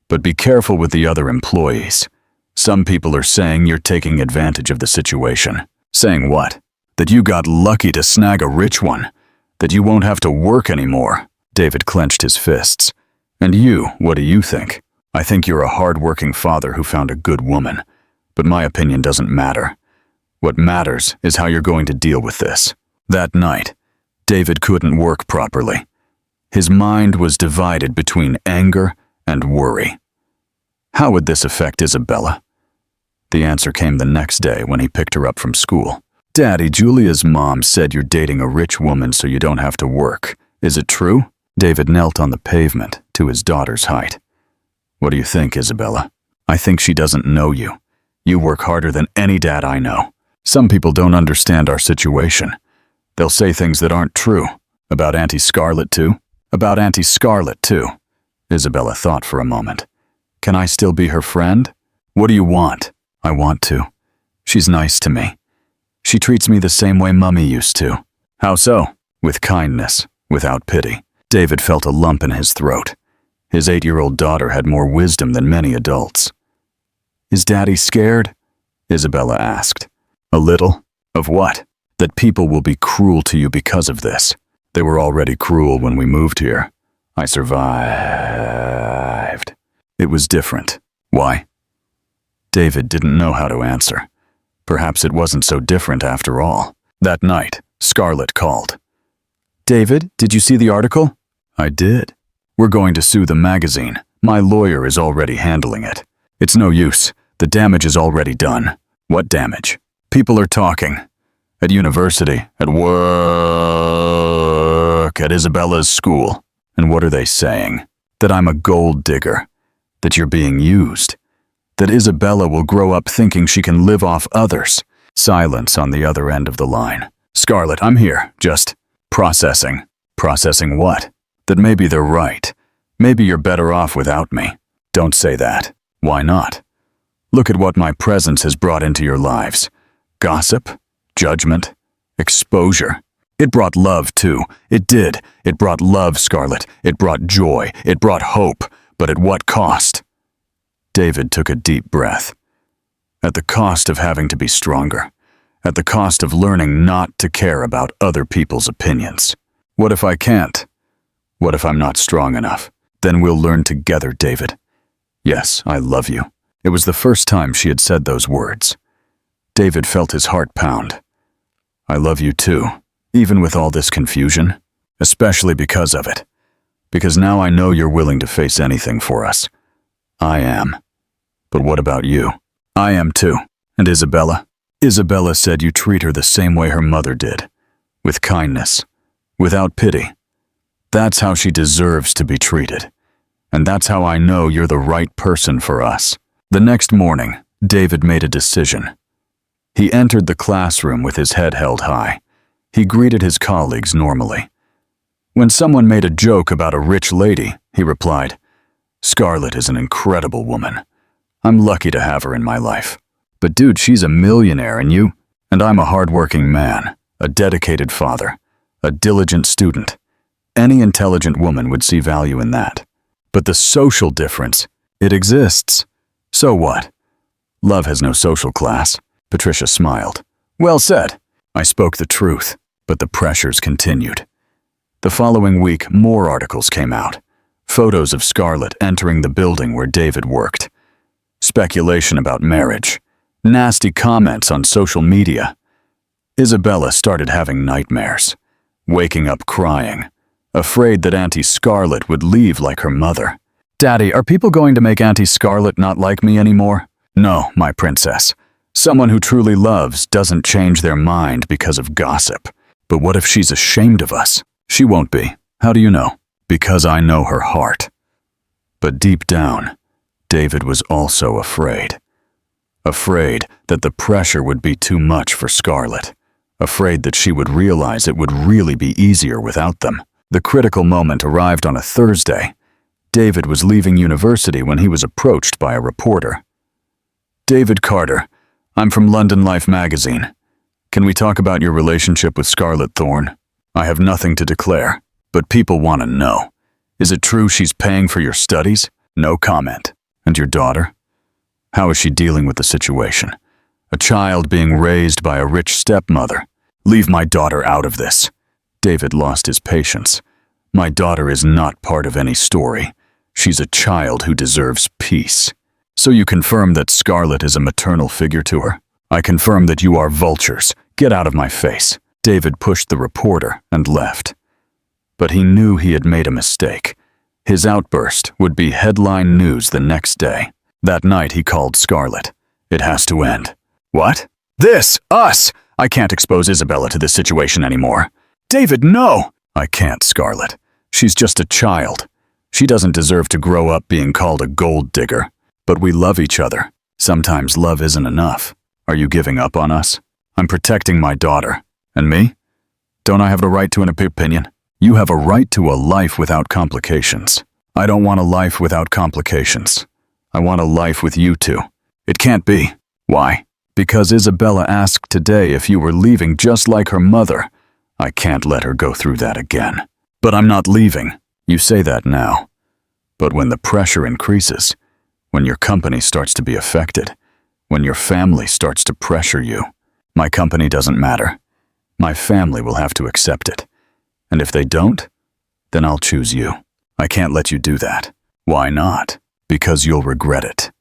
But be careful with the other employees. Some people are saying you're taking advantage of the situation." "Saying what? That you got lucky to snag a rich one? That you won't have to work anymore?" David clenched his fists. "And you, what do you think?" "I think you're a hard-working father who found a good woman. But my opinion doesn't matter. What matters is how you're going to deal with this." That night, David couldn't work properly. His mind was divided between anger and worry. How would this affect Isabella? The answer came the next day when he picked her up from school. "Daddy, Julia's mom said you're dating a rich woman so you don't have to work. Is it true?" David knelt on the pavement to his daughter's height. "What do you think, Isabella?" "I think she doesn't know you. You work harder than any dad I know. Some people don't understand our situation. They'll say things that aren't true. About Auntie Scarlett, too?" "About Auntie Scarlett, too." Isabella thought for a moment. "Can I still be her friend?" "What do you want?" "I want to. She's nice to me. She treats me the same way Mummy used to." "How so?" "With kindness, without pity." David felt a lump in his throat. His 8-year-old daughter had more wisdom than many adults. "Is Daddy scared?" Isabella asked. "A little." "Of what?" "That people will be cruel to you because of this. They were already cruel when we moved here. I survived." It was different. Why? David didn't know how to answer. Perhaps it wasn't so different after all. That night, Scarlett called. "David, did you see the article?" "I did. We're going to sue the magazine. My lawyer is already handling it. It's no use. The damage is already done." "What damage?" "People are talking. At university, at work, at Isabella's school." "And what are they saying?" "That I'm a gold digger. That you're being used. That Isabella will grow up thinking she can live off others." Silence on the other end of the line. "Scarlett, I'm here, just processing." "Processing what?" "That maybe they're right. Maybe you're better off without me." "Don't say that." "Why not? Look at what my presence has brought into your lives. Gossip, judgment, exposure. It brought love, too. It did. It brought love, Scarlett. It brought joy. It brought hope. But at what cost?" David took a deep breath. "At the cost of having to be stronger. At the cost of learning not to care about other people's opinions." "What if I can't? What if I'm not strong enough?" "Then we'll learn together, David. Yes, I love you." It was the first time she had said those words. David felt his heart pound. "I love you too, even with all this confusion, especially because of it. Because now I know you're willing to face anything for us. I am. But what about you?" "I am too. And Isabella?" "Isabella said you treat her the same way her mother did. With kindness. Without pity. That's how she deserves to be treated. And that's how I know you're the right person for us." The next morning, David made a decision. He entered the classroom with his head held high. He greeted his colleagues normally. When someone made a joke about a rich lady, he replied, "Scarlett is an incredible woman. I'm lucky to have her in my life. But dude, she's a millionaire and I'm a hardworking man, a dedicated father. a diligent student. Any intelligent woman would see value in that. But the social difference, it exists. So what? Love has no social class. Patricia smiled. Well said. I spoke the truth, but the pressures continued. The following week, more articles came out. Photos of Scarlett entering the building where David worked. Speculation about marriage. Nasty comments on social media. Isabella started having nightmares, waking up crying, afraid that Auntie Scarlett would leave like her mother. Daddy, are people going to make Auntie Scarlett not like me anymore? No, my princess. Someone who truly loves doesn't change their mind because of gossip. But what if she's ashamed of us? She won't be. How do you know? Because I know her heart. But deep down, David was also afraid. Afraid that the pressure would be too much for Scarlett. Afraid that she would realize it would really be easier without them. The critical moment arrived on a Thursday. David was leaving university when he was approached by a reporter. David Carter, I'm from London Life magazine. Can we talk about your relationship with Scarlett Thorne? I have nothing to declare, but people want to know. Is it true she's paying for your studies? No comment. And your daughter? How is she dealing with the situation? A child being raised by a rich stepmother. Leave my daughter out of this. David lost his patience. My daughter is not part of any story. She's a child who deserves peace. So you confirm that Scarlett is a maternal figure to her? I confirm that you are vultures. Get out of my face. David pushed the reporter and left. But he knew he had made a mistake. His outburst would be headline news the next day. That night he called Scarlett. It has to end. What? This! Us! I can't expose Isabella to this situation anymore. David, no! I can't, Scarlett. She's just a child. She doesn't deserve to grow up being called a gold digger. But we love each other. Sometimes love isn't enough. Are you giving up on us? I'm protecting my daughter. And me? Don't I have the right to an opinion? You have a right to a life without complications. I don't want a life without complications. I want a life with you two. It can't be. Why? Because Isabella asked today if you were leaving just like her mother. I can't let her go through that again. But I'm not leaving. You say that now. But when the pressure increases, when your company starts to be affected, when your family starts to pressure you, my company doesn't matter. My family will have to accept it. And if they don't, then I'll choose you. I can't let you do that. Why not? Because you'll regret it.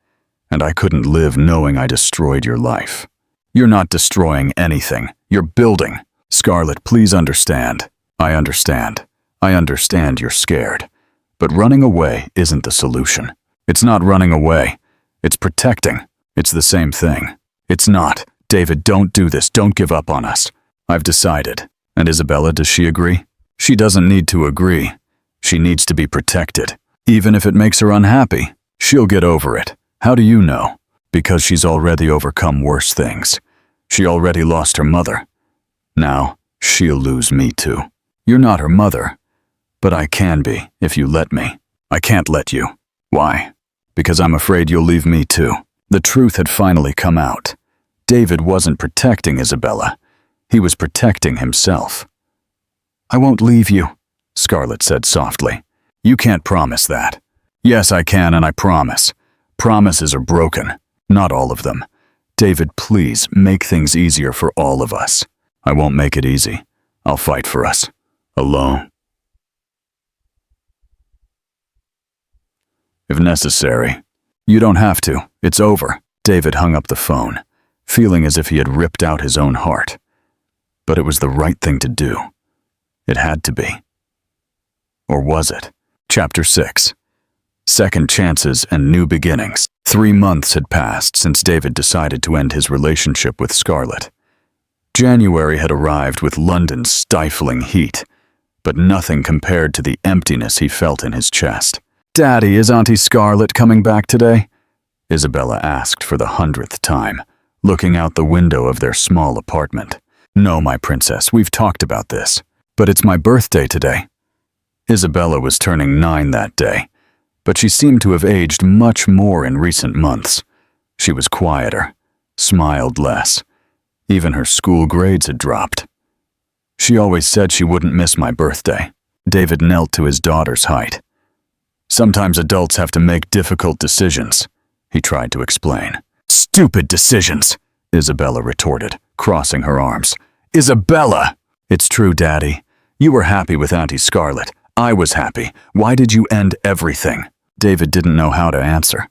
And I couldn't live knowing I destroyed your life. You're not destroying anything. You're building. Scarlett, please understand. I understand. I understand you're scared. But running away isn't the solution. It's not running away. It's protecting. It's the same thing. It's not. David, don't do this. Don't give up on us. I've decided. And Isabella, does she agree? She doesn't need to agree. She needs to be protected. Even if it makes her unhappy, she'll get over it. How do you know? Because she's already overcome worse things. She already lost her mother. Now, she'll lose me too. You're not her mother. But I can be, if you let me. I can't let you. Why? Because I'm afraid you'll leave me too. The truth had finally come out. David wasn't protecting Isabella. He was protecting himself. I won't leave you, Scarlett said softly. You can't promise that. Yes, I can, and I promise. Promises are broken. Not all of them. David, please make things easier for all of us. I won't make it easy. I'll fight for us. Alone. If necessary. You don't have to. It's over. David hung up the phone, feeling as if he had ripped out his own heart. But it was the right thing to do. It had to be. Or was it? Chapter 6. Second chances and new beginnings. 3 months had passed since David decided to end his relationship with Scarlett. January had arrived with London's stifling heat, but nothing compared to the emptiness he felt in his chest. Daddy, is Auntie Scarlett coming back today? Isabella asked for the 100th time, looking out the window of their small apartment. No, my princess, we've talked about this. But it's my birthday today. Isabella was turning 9 that day, but she seemed to have aged much more in recent months. She was quieter, smiled less. Even her school grades had dropped. She always said she wouldn't miss my birthday. David knelt to his daughter's height. Sometimes adults have to make difficult decisions, he tried to explain. Stupid decisions, Isabella retorted, crossing her arms. Isabella! It's true, Daddy. You were happy with Auntie Scarlett. I was happy. Why did you end everything? David didn't know how to answer.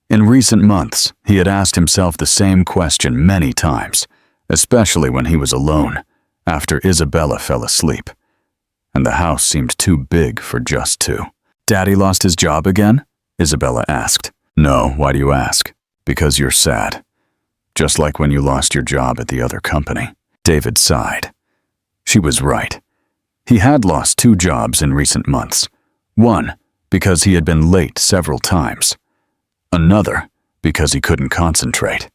In recent months, he had asked himself the same question many times, especially when he was alone, after Isabella fell asleep. And the house seemed too big for just two. Daddy lost his job again? Isabella asked. No, why do you ask? Because you're sad. Just like when you lost your job at the other company. David sighed. She was right. He had lost 2 jobs in recent months. One, because he had been late several times. Another, because he couldn't concentrate.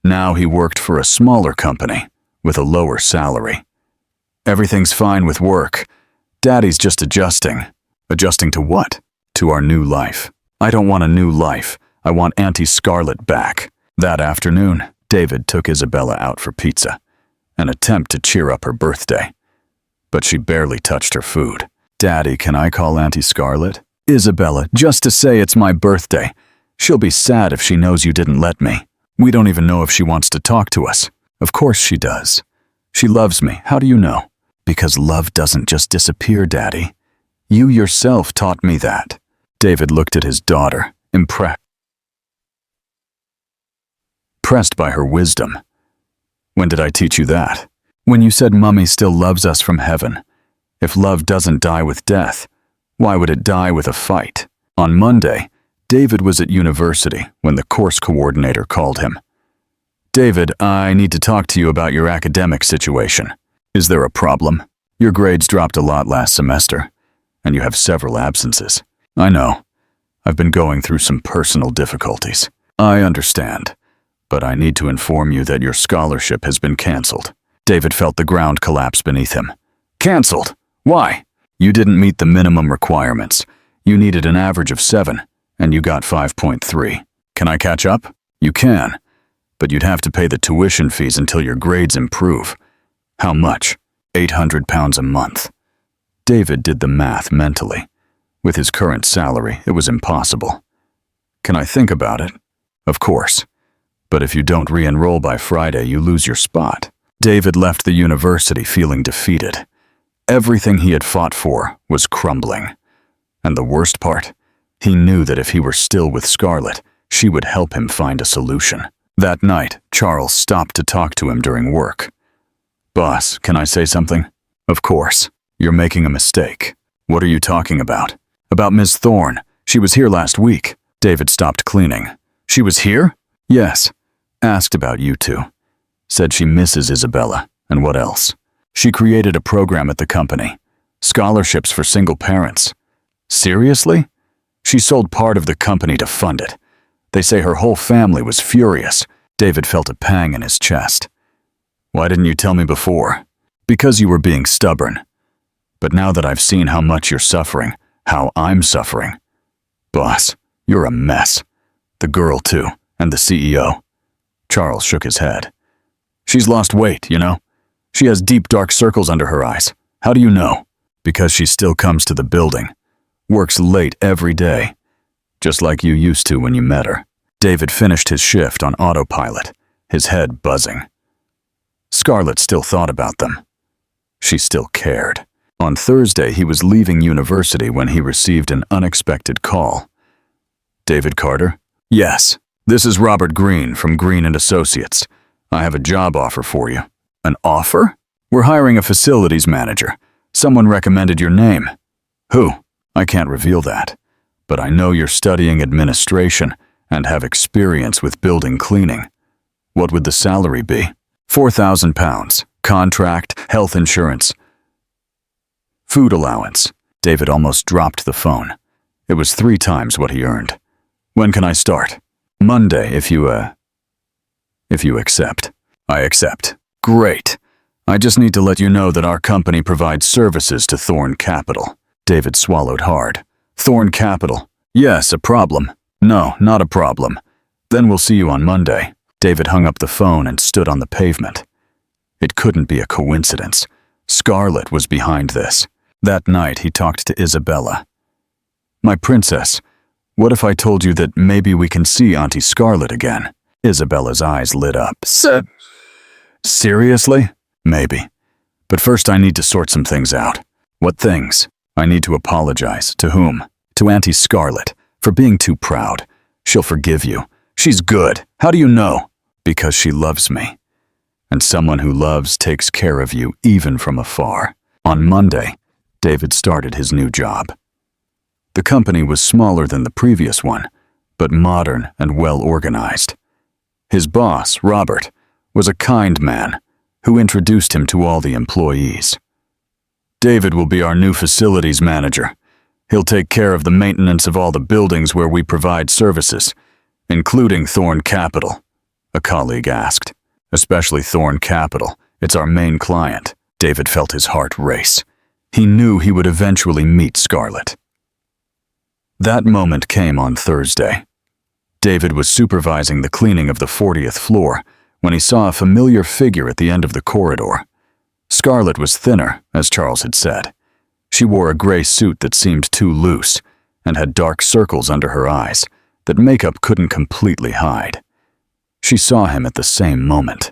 Now he worked for a smaller company with a lower salary. Everything's fine with work. Daddy's just adjusting. Adjusting to what? To our new life. I don't want a new life. I want Auntie Scarlett back. That afternoon, David took Isabella out for pizza, an attempt to cheer up her birthday. But she barely touched her food. Daddy, can I call Auntie Scarlett? Isabella, just to say it's my birthday. She'll be sad if she knows you didn't let me. We don't even know if she wants to talk to us. Of course she does. She loves me. How do you know? Because love doesn't just disappear, Daddy. You yourself taught me that. David looked at his daughter, impressed by her wisdom. When did I teach you that? When you said Mummy still loves us from heaven. If love doesn't die with death, why would it die with a fight? On Monday, David was at university when the course coordinator called him. David, I need to talk to you about your academic situation. Is there a problem? Your grades dropped a lot last semester, and you have several absences. I know. I've been going through some personal difficulties. I understand, but I need to inform you that your scholarship has been canceled. David felt the ground collapse beneath him. Canceled? Why? You didn't meet the minimum requirements. You needed an average of 7, and you got 5.3. Can I catch up? You can, but you'd have to pay the tuition fees until your grades improve. How much? £800 a month. David did the math mentally. With his current salary, it was impossible. Can I think about it? Of course. But if you don't re-enroll by Friday, you lose your spot. David left the university feeling defeated. Everything he had fought for was crumbling. And the worst part? He knew that if he were still with Scarlett, she would help him find a solution. That night, Charles stopped to talk to him during work. Boss, can I say something? Of course. You're making a mistake. What are you talking about? About Ms. Thorne. She was here last week. David stopped cleaning. She was here? Yes. Asked about you two. Said she misses Isabella. And what else? She created a program at the company. Scholarships for single parents. Seriously? She sold part of the company to fund it. They say her whole family was furious. David felt a pang in his chest. Why didn't you tell me before? Because you were being stubborn. But now that I've seen how much you're suffering, how I'm suffering. Boss, you're a mess. The girl too, and the CEO. Charles shook his head. She's lost weight, you know? She has deep dark circles under her eyes. How do you know? Because she still comes to the building. Works late every day. Just like you used to when you met her. David finished his shift on autopilot, his head buzzing. Scarlett still thought about them. She still cared. On Thursday, he was leaving university when he received an unexpected call. David Carter? Yes. This is Robert Green from Green & Associates. I have a job offer for you. An offer? We're hiring a facilities manager. Someone recommended your name. Who? I can't reveal that. But I know you're studying administration and have experience with building cleaning. What would the salary be? £4,000. Contract, health insurance, food allowance. David almost dropped the phone. It was 3 times what he earned. When can I start? Monday, if you accept. I accept. Great. I just need to let you know that our company provides services to Thorne Capital. David swallowed hard. Thorne Capital. Yes, a problem. No, not a problem. Then we'll see you on Monday. David hung up the phone and stood on the pavement. It couldn't be a coincidence. Scarlett was behind this. That night, he talked to Isabella. "My princess, what if I told you that maybe we can see Auntie Scarlett again?" Isabella's eyes lit up. Seriously? Maybe. But first I need to sort some things out. What things? I need to apologize. To whom? To Auntie Scarlett, for being too proud. She'll forgive you. She's good. How do you know? Because she loves me. And someone who loves takes care of you even from afar. On Monday, David started his new job. The company was smaller than the previous one, but modern and well organized. His boss, Robert, was a kind man who introduced him to all the employees. "David will be our new facilities manager. He'll take care of the maintenance of all the buildings where we provide services, including Thorn Capital," a colleague asked. "Especially Thorn Capital. It's our main client." David felt his heart race. He knew he would eventually meet Scarlett. That moment came on Thursday. David was supervising the cleaning of the 40th floor when he saw a familiar figure at the end of the corridor. Scarlett was thinner, as Charles had said. She wore a gray suit that seemed too loose and had dark circles under her eyes that makeup couldn't completely hide. She saw him at the same moment.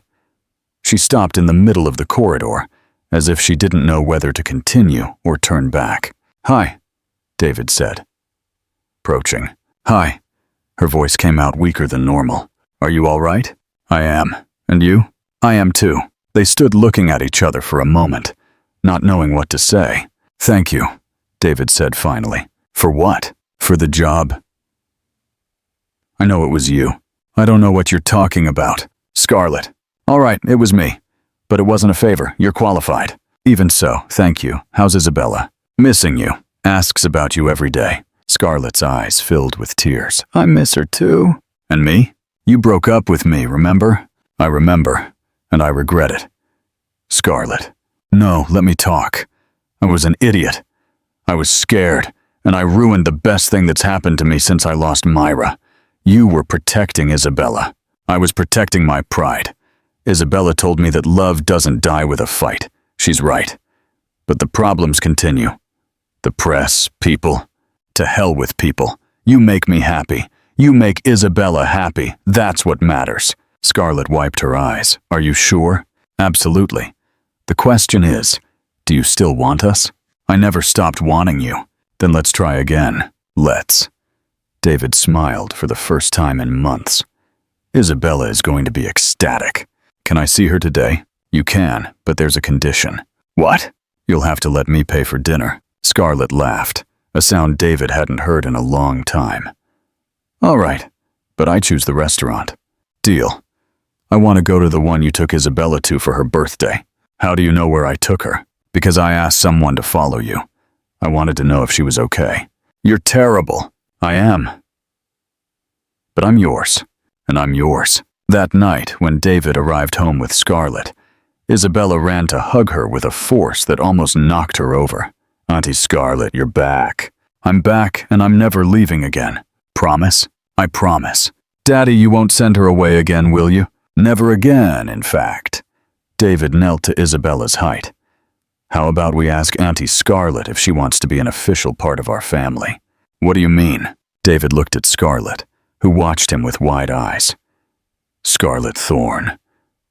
She stopped in the middle of the corridor, as if she didn't know whether to continue or turn back. "Hi," David said, approaching. "Hi." Her voice came out weaker than normal. "Are you all right?" "I am. And you?" "I am too." They stood looking at each other for a moment, not knowing what to say. "Thank you," David said finally. "For what?" "For the job." "I know it was you. I don't know what you're talking about." "Scarlett." "All right, it was me. But it wasn't a favor. You're qualified." "Even so, thank you. How's Isabella?" "Missing you. Asks about you every day." Scarlett's eyes filled with tears. "I miss her too." "And me? You broke up with me, remember?" "I remember, and I regret it." "Scarlett." "No, let me talk. I was an idiot. I was scared, and I ruined the best thing that's happened to me since I lost Myra. You were protecting Isabella. I was protecting my pride. Isabella told me that love doesn't die with a fight. She's right. But the problems continue. The press, people. To hell with people. You make me happy. You make Isabella happy. That's what matters." Scarlett wiped her eyes. "Are you sure?" "Absolutely. The question is, do you still want us?" "I never stopped wanting you." "Then let's try again." "Let's." David smiled for the first time in months. "Isabella is going to be ecstatic." "Can I see her today?" "You can, but there's a condition." "What?" "You'll have to let me pay for dinner." Scarlett laughed, a sound David hadn't heard in a long time. "All right, but I choose the restaurant." "Deal. I want to go to the one you took Isabella to for her birthday." "How do you know where I took her?" "Because I asked someone to follow you. I wanted to know if she was okay." "You're terrible." "I am. But I'm yours, and I'm yours." That night, when David arrived home with Scarlett, Isabella ran to hug her with a force that almost knocked her over. "Auntie Scarlett, you're back." "I'm back, and I'm never leaving again." "Promise?" "I promise." "Daddy, you won't send her away again, will you?" "Never again, in fact." David knelt to Isabella's height. "How about we ask Auntie Scarlett if she wants to be an official part of our family?" "What do you mean?" David looked at Scarlett, who watched him with wide eyes. "Scarlett Thorne,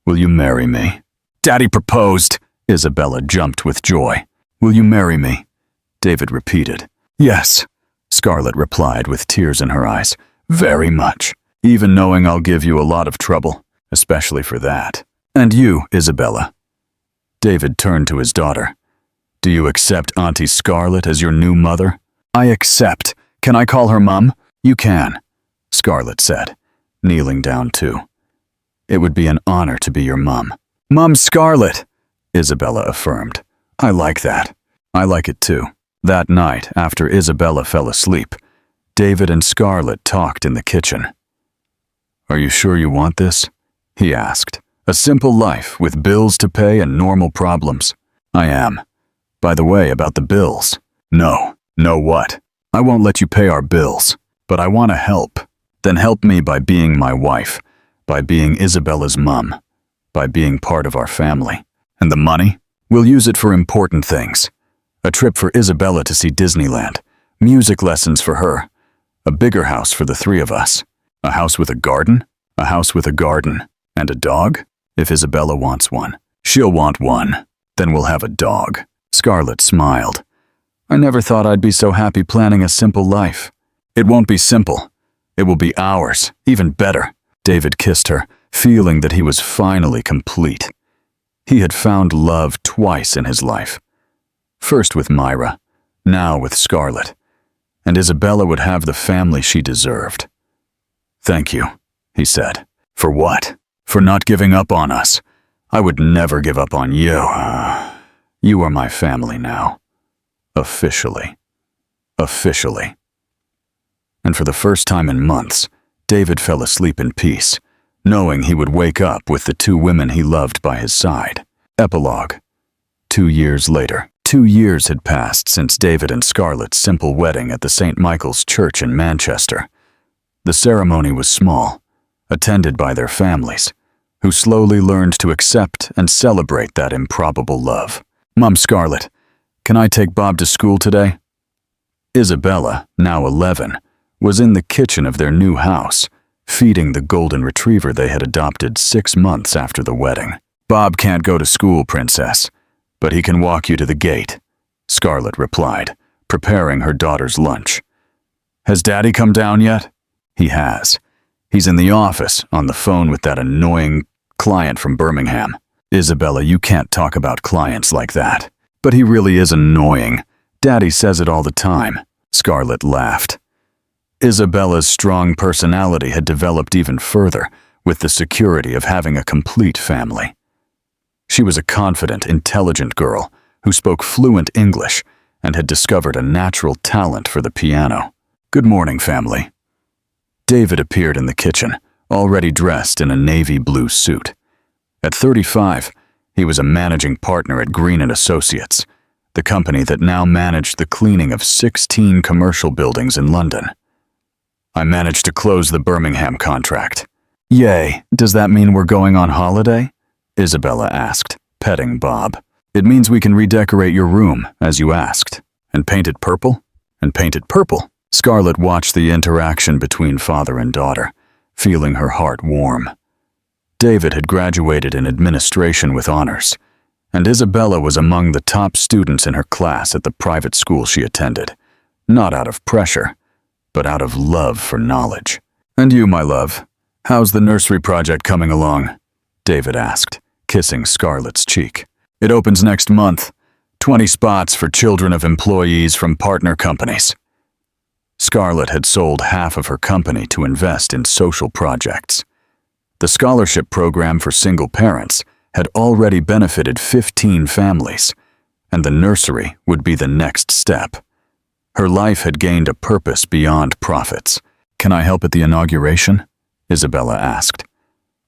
will you marry me?" "Daddy proposed." Isabella jumped with joy. "Will you marry me?" David repeated. "Yes," Scarlett replied with tears in her eyes. "Very much. Even knowing I'll give you a lot of trouble, especially for that." "And you, Isabella?" David turned to his daughter. "Do you accept Auntie Scarlett as your new mother?" "I accept. Can I call her Mum?" "You can," Scarlett said, kneeling down too. "It would be an honor to be your mum." "Mum Scarlett," Isabella affirmed. "I like that." "I like it too." That night, after Isabella fell asleep, David and Scarlett talked in the kitchen. "Are you sure you want this?" he asked. "A simple life with bills to pay and normal problems." "I am. By the way, about the bills." "No. No what?" "I won't let you pay our bills. But I want to help." "Then help me by being my wife, by being Isabella's mum, by being part of our family." "And the money?" We'll use it for important things. A trip for Isabella to see Disneyland, music lessons for her, a bigger house for the three of us. A house with a garden? A house with a garden. And a dog? If Isabella wants one. She'll want one. Then we'll have a dog. Scarlett smiled. I never thought I'd be so happy planning a simple life. It won't be simple. It will be ours, even better. David kissed her, feeling that he was finally complete. He had found love twice in his life. First with Myra, now with Scarlett. And Isabella would have the family she deserved. Thank you, he said. For what? For not giving up on us. I would never give up on you. You are my family now. Officially. Officially. And for the first time in months, David fell asleep in peace, knowing he would wake up with the two women he loved by his side. Epilogue. 2 years later. 2 years had passed since David and Scarlett's simple wedding at the St. Michael's Church in Manchester. The ceremony was small, attended by their families, who slowly learned to accept and celebrate that improbable love. Mom Scarlett, can I take Bob to school today? Isabella, now 11, was in the kitchen of their new house, feeding the golden retriever they had adopted 6 months after the wedding. Bob can't go to school, Princess, but he can walk you to the gate, Scarlett replied, preparing her daughter's lunch. Has Daddy come down yet? He has. He's in the office, on the phone with that annoying client from Birmingham. Isabella, you can't talk about clients like that. But he really is annoying. Daddy says it all the time. Scarlett laughed. Isabella's strong personality had developed even further with the security of having a complete family. She was a confident, intelligent girl who spoke fluent English and had discovered a natural talent for the piano. Good morning, family. David appeared in the kitchen, already dressed in a navy blue suit. At 35, he was a managing partner at Green & Associates, the company that now managed the cleaning of 16 commercial buildings in London. I managed to close the Birmingham contract. Yay, does that mean we're going on holiday? Isabella asked, petting Bob. It means we can redecorate your room, as you asked. And paint it purple? And paint it purple. Scarlett watched the interaction between father and daughter, feeling her heart warm. David had graduated in administration with honors, and Isabella was among the top students in her class at the private school she attended, not out of pressure, but out of love for knowledge. And you, my love, how's the nursery project coming along? David asked, kissing Scarlett's cheek. It opens next month. 20 spots for children of employees from partner companies. Scarlett had sold half of her company to invest in social projects. The scholarship program for single parents had already benefited 15 families, and the nursery would be the next step. Her life had gained a purpose beyond profits. Can I help at the inauguration? Isabella asked.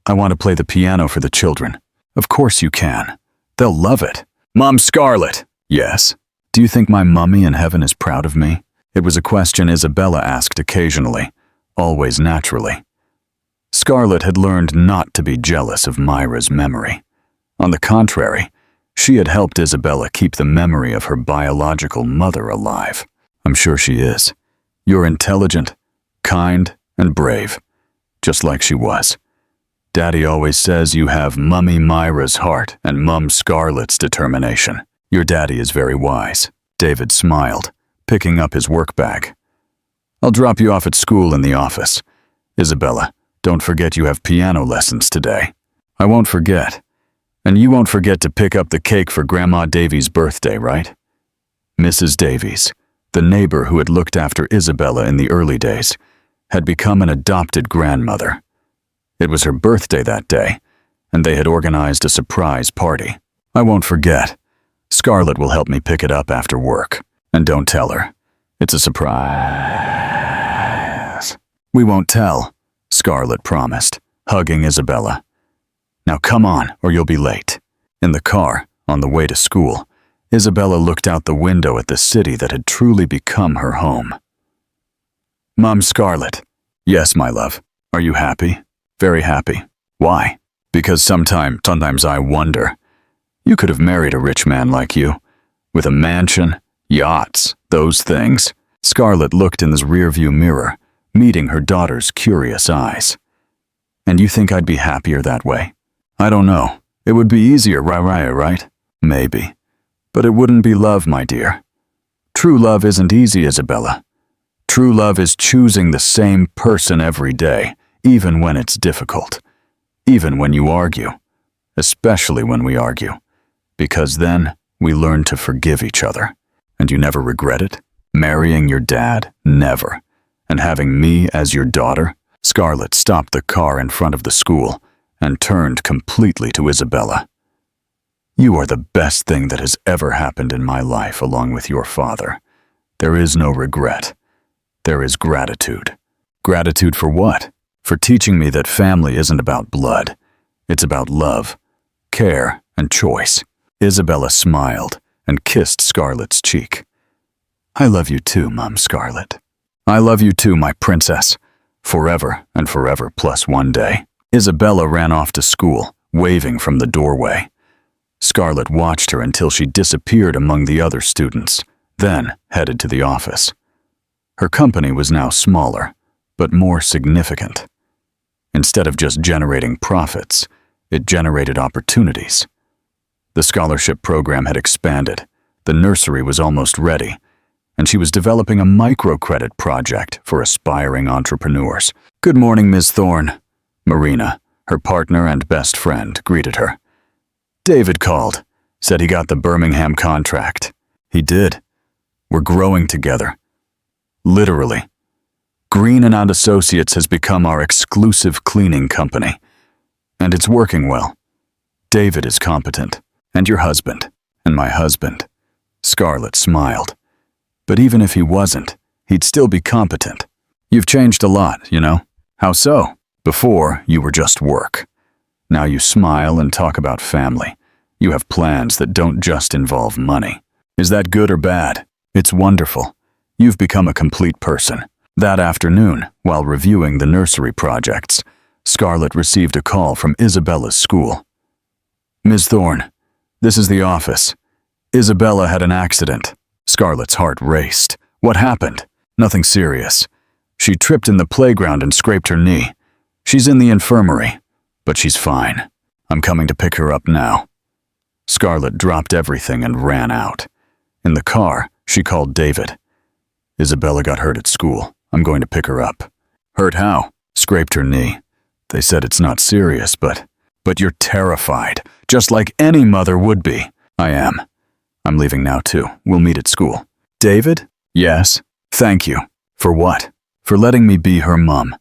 I want to play the piano for the children. Of course you can. They'll love it. Mom Scarlett! Yes? Do you think my mummy in heaven is proud of me? It was a question Isabella asked occasionally, always naturally. Scarlett had learned not to be jealous of Myra's memory. On the contrary, she had helped Isabella keep the memory of her biological mother alive. I'm sure she is. You're intelligent, kind, and brave, just like she was. Daddy always says you have Mummy Myra's heart and Mum Scarlett's determination. Your daddy is very wise. David smiled, picking up his work bag. I'll drop you off at school in the office. Isabella, don't forget you have piano lessons today. I won't forget. And you won't forget to pick up the cake for Grandma Davies' birthday, right? Mrs. Davies, the neighbor who had looked after Isabella in the early days, had become an adopted grandmother. It was her birthday that day, and they had organized a surprise party. I won't forget. Scarlett will help me pick it up after work. And don't tell her. It's a surprise. We won't tell, Scarlett promised, hugging Isabella. Now come on, or you'll be late. In the car, on the way to school, Isabella looked out the window at the city that had truly become her home. Mom Scarlett. Yes, my love. Are you happy? Very happy. Why? Because sometimes I wonder. You could have married a rich man like you, with a mansion, yachts, those things. Scarlett looked in the rearview mirror, meeting her daughter's curious eyes. And you think I'd be happier that way? I don't know. It would be easier, right? Maybe. But it wouldn't be love, my dear. True love isn't easy, Isabella. True love is choosing the same person every day, even when it's difficult. Even when you argue. Especially when we argue. Because then we learn to forgive each other. And you never regret it? Marrying your dad? Never. And having me as your daughter? Scarlett stopped the car in front of the school and turned completely to Isabella. You are the best thing that has ever happened in my life along with your father. There is no regret. There is gratitude. Gratitude for what? For teaching me that family isn't about blood. It's about love, care, and choice. Isabella smiled and kissed Scarlett's cheek. I love you too, Mom Scarlett. I love you too, my princess. Forever and forever plus one day. Isabella ran off to school, waving from the doorway. Scarlett watched her until she disappeared among the other students, then headed to the office. Her company was now smaller, but more significant. Instead of just generating profits, it generated opportunities. The scholarship program had expanded, the nursery was almost ready, and she was developing a microcredit project for aspiring entrepreneurs. Good morning, Ms. Thorne. Marina, her partner and best friend, greeted her. David called, said he got the Birmingham contract. He did. We're growing together. Literally. Green & Associates has become our exclusive cleaning company. And it's working well. David is competent. And your husband. And my husband. Scarlett smiled. But even if he wasn't, he'd still be competent. You've changed a lot, you know? How so? Before, you were just work. Now you smile and talk about family. You have plans that don't just involve money. Is that good or bad? It's wonderful. You've become a complete person. That afternoon, while reviewing the nursery projects, Scarlett received a call from Isabella's school. Ms. Thorne, this is the office. Isabella had an accident. Scarlett's heart raced. What happened? Nothing serious. She tripped in the playground and scraped her knee. She's in the infirmary, but she's fine. I'm coming to pick her up now. Scarlett dropped everything and ran out. In the car, she called David. Isabella got hurt at school. I'm going to pick her up. Hurt how? Scraped her knee. They said it's not serious, but you're terrified, just like any mother would be. I am. I'm leaving now too. We'll meet at school. David? Yes. Thank you. For what? For letting me be her mom.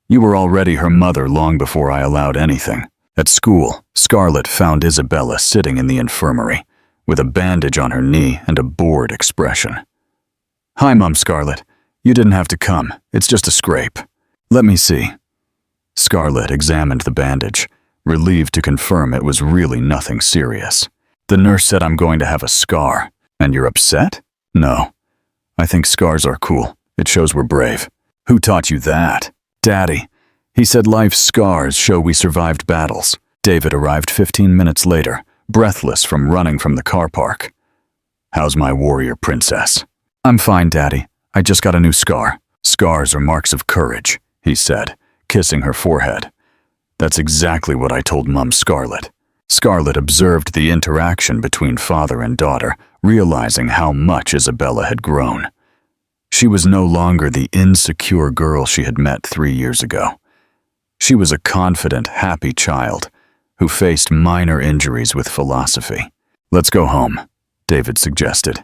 You were already her mother long before I allowed anything. At school, Scarlett found Isabella sitting in the infirmary, with a bandage on her knee and a bored expression. Hi, Mom Scarlett. You didn't have to come. It's just a scrape. Let me see. Scarlett examined the bandage, relieved to confirm it was really nothing serious. The nurse said I'm going to have a scar. And you're upset? No. I think scars are cool. It shows we're brave. Who taught you that? Daddy. He said life's scars show we survived battles. David arrived 15 minutes later, breathless from running from the car park. How's my warrior princess? I'm fine, Daddy. I just got a new scar. Scars are marks of courage, he said, kissing her forehead. That's exactly what I told Mom Scarlett. Scarlett observed the interaction between father and daughter, realizing how much Isabella had grown. She was no longer the insecure girl she had met 3 years ago. She was a confident, happy child who faced minor injuries with philosophy. Let's go home, David suggested.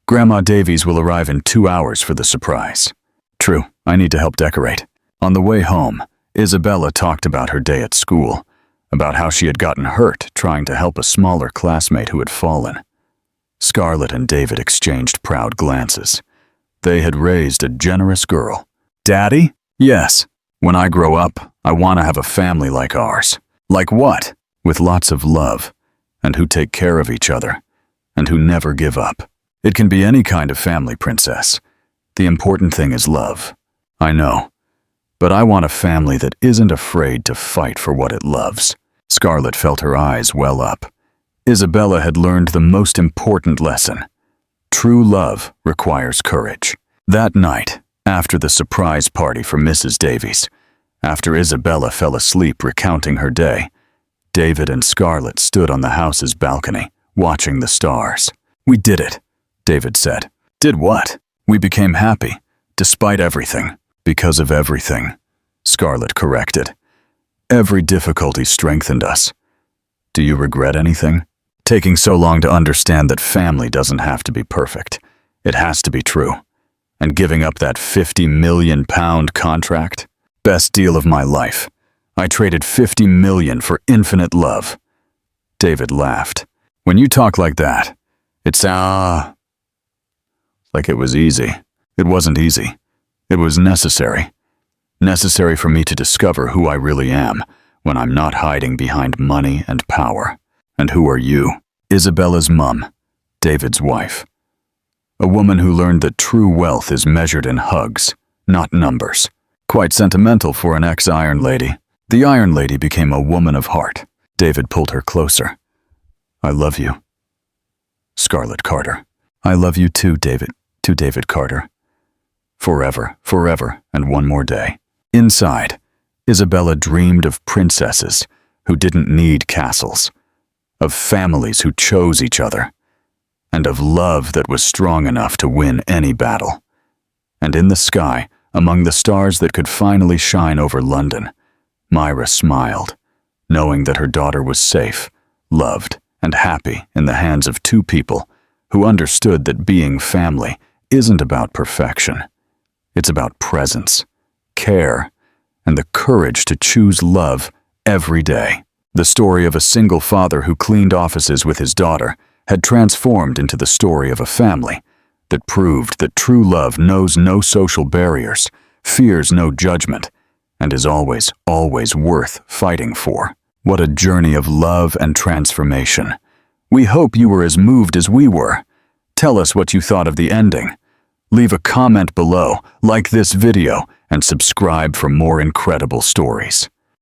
Grandma Davies will arrive in 2 hours for the surprise. True, I need to help decorate. On the way home, Isabella talked about her day at school, about how she had gotten hurt trying to help a smaller classmate who had fallen. Scarlett and David exchanged proud glances. They had raised a generous girl. Daddy? Yes. When I grow up, I want to have a family like ours. Like what? With lots of love, and who take care of each other, and who never give up. It can be any kind of family, princess. The important thing is love. I know. But I want a family that isn't afraid to fight for what it loves. Scarlett felt her eyes well up. Isabella had learned the most important lesson. True love requires courage. That night, after the surprise party for Mrs. Davies, after Isabella fell asleep recounting her day, David and Scarlett stood on the house's balcony, watching the stars. "We did it," David said. "Did what?" "We became happy, despite everything." "Because of everything," Scarlett corrected. "Every difficulty strengthened us." "Do you regret anything?" "Taking so long to understand that family doesn't have to be perfect. It has to be true. And giving up that £50 million contract? Best deal of my life. I traded $50 million for infinite love." David laughed. "When you talk like that, it sounds like it was easy. It wasn't easy. It was necessary. Necessary for me to discover who I really am when I'm not hiding behind money and power." "And who are you?" Isabella's mum, David's wife. A woman who learned that true wealth is measured in hugs, not numbers. Quite sentimental for an ex-Iron Lady. The Iron Lady became a woman of heart. David pulled her closer. "I love you." Scarlett Carter. "I love you too, David." To David Carter. Forever, forever, and one more day. Inside, Isabella dreamed of princesses who didn't need castles, of families who chose each other, and of love that was strong enough to win any battle. And in the sky, among the stars that could finally shine over London, Myra smiled, knowing that her daughter was safe, loved, and happy in the hands of two people who understood that being family isn't about perfection. It's about presence, care, and the courage to choose love every day. The story of a single father who cleaned offices with his daughter had transformed into the story of a family that proved that true love knows no social barriers, fears no judgment, and is always, always worth fighting for. What a journey of love and transformation. We hope you were as moved as we were. Tell us what you thought of the ending. Leave a comment below, like this video, and subscribe for more incredible stories.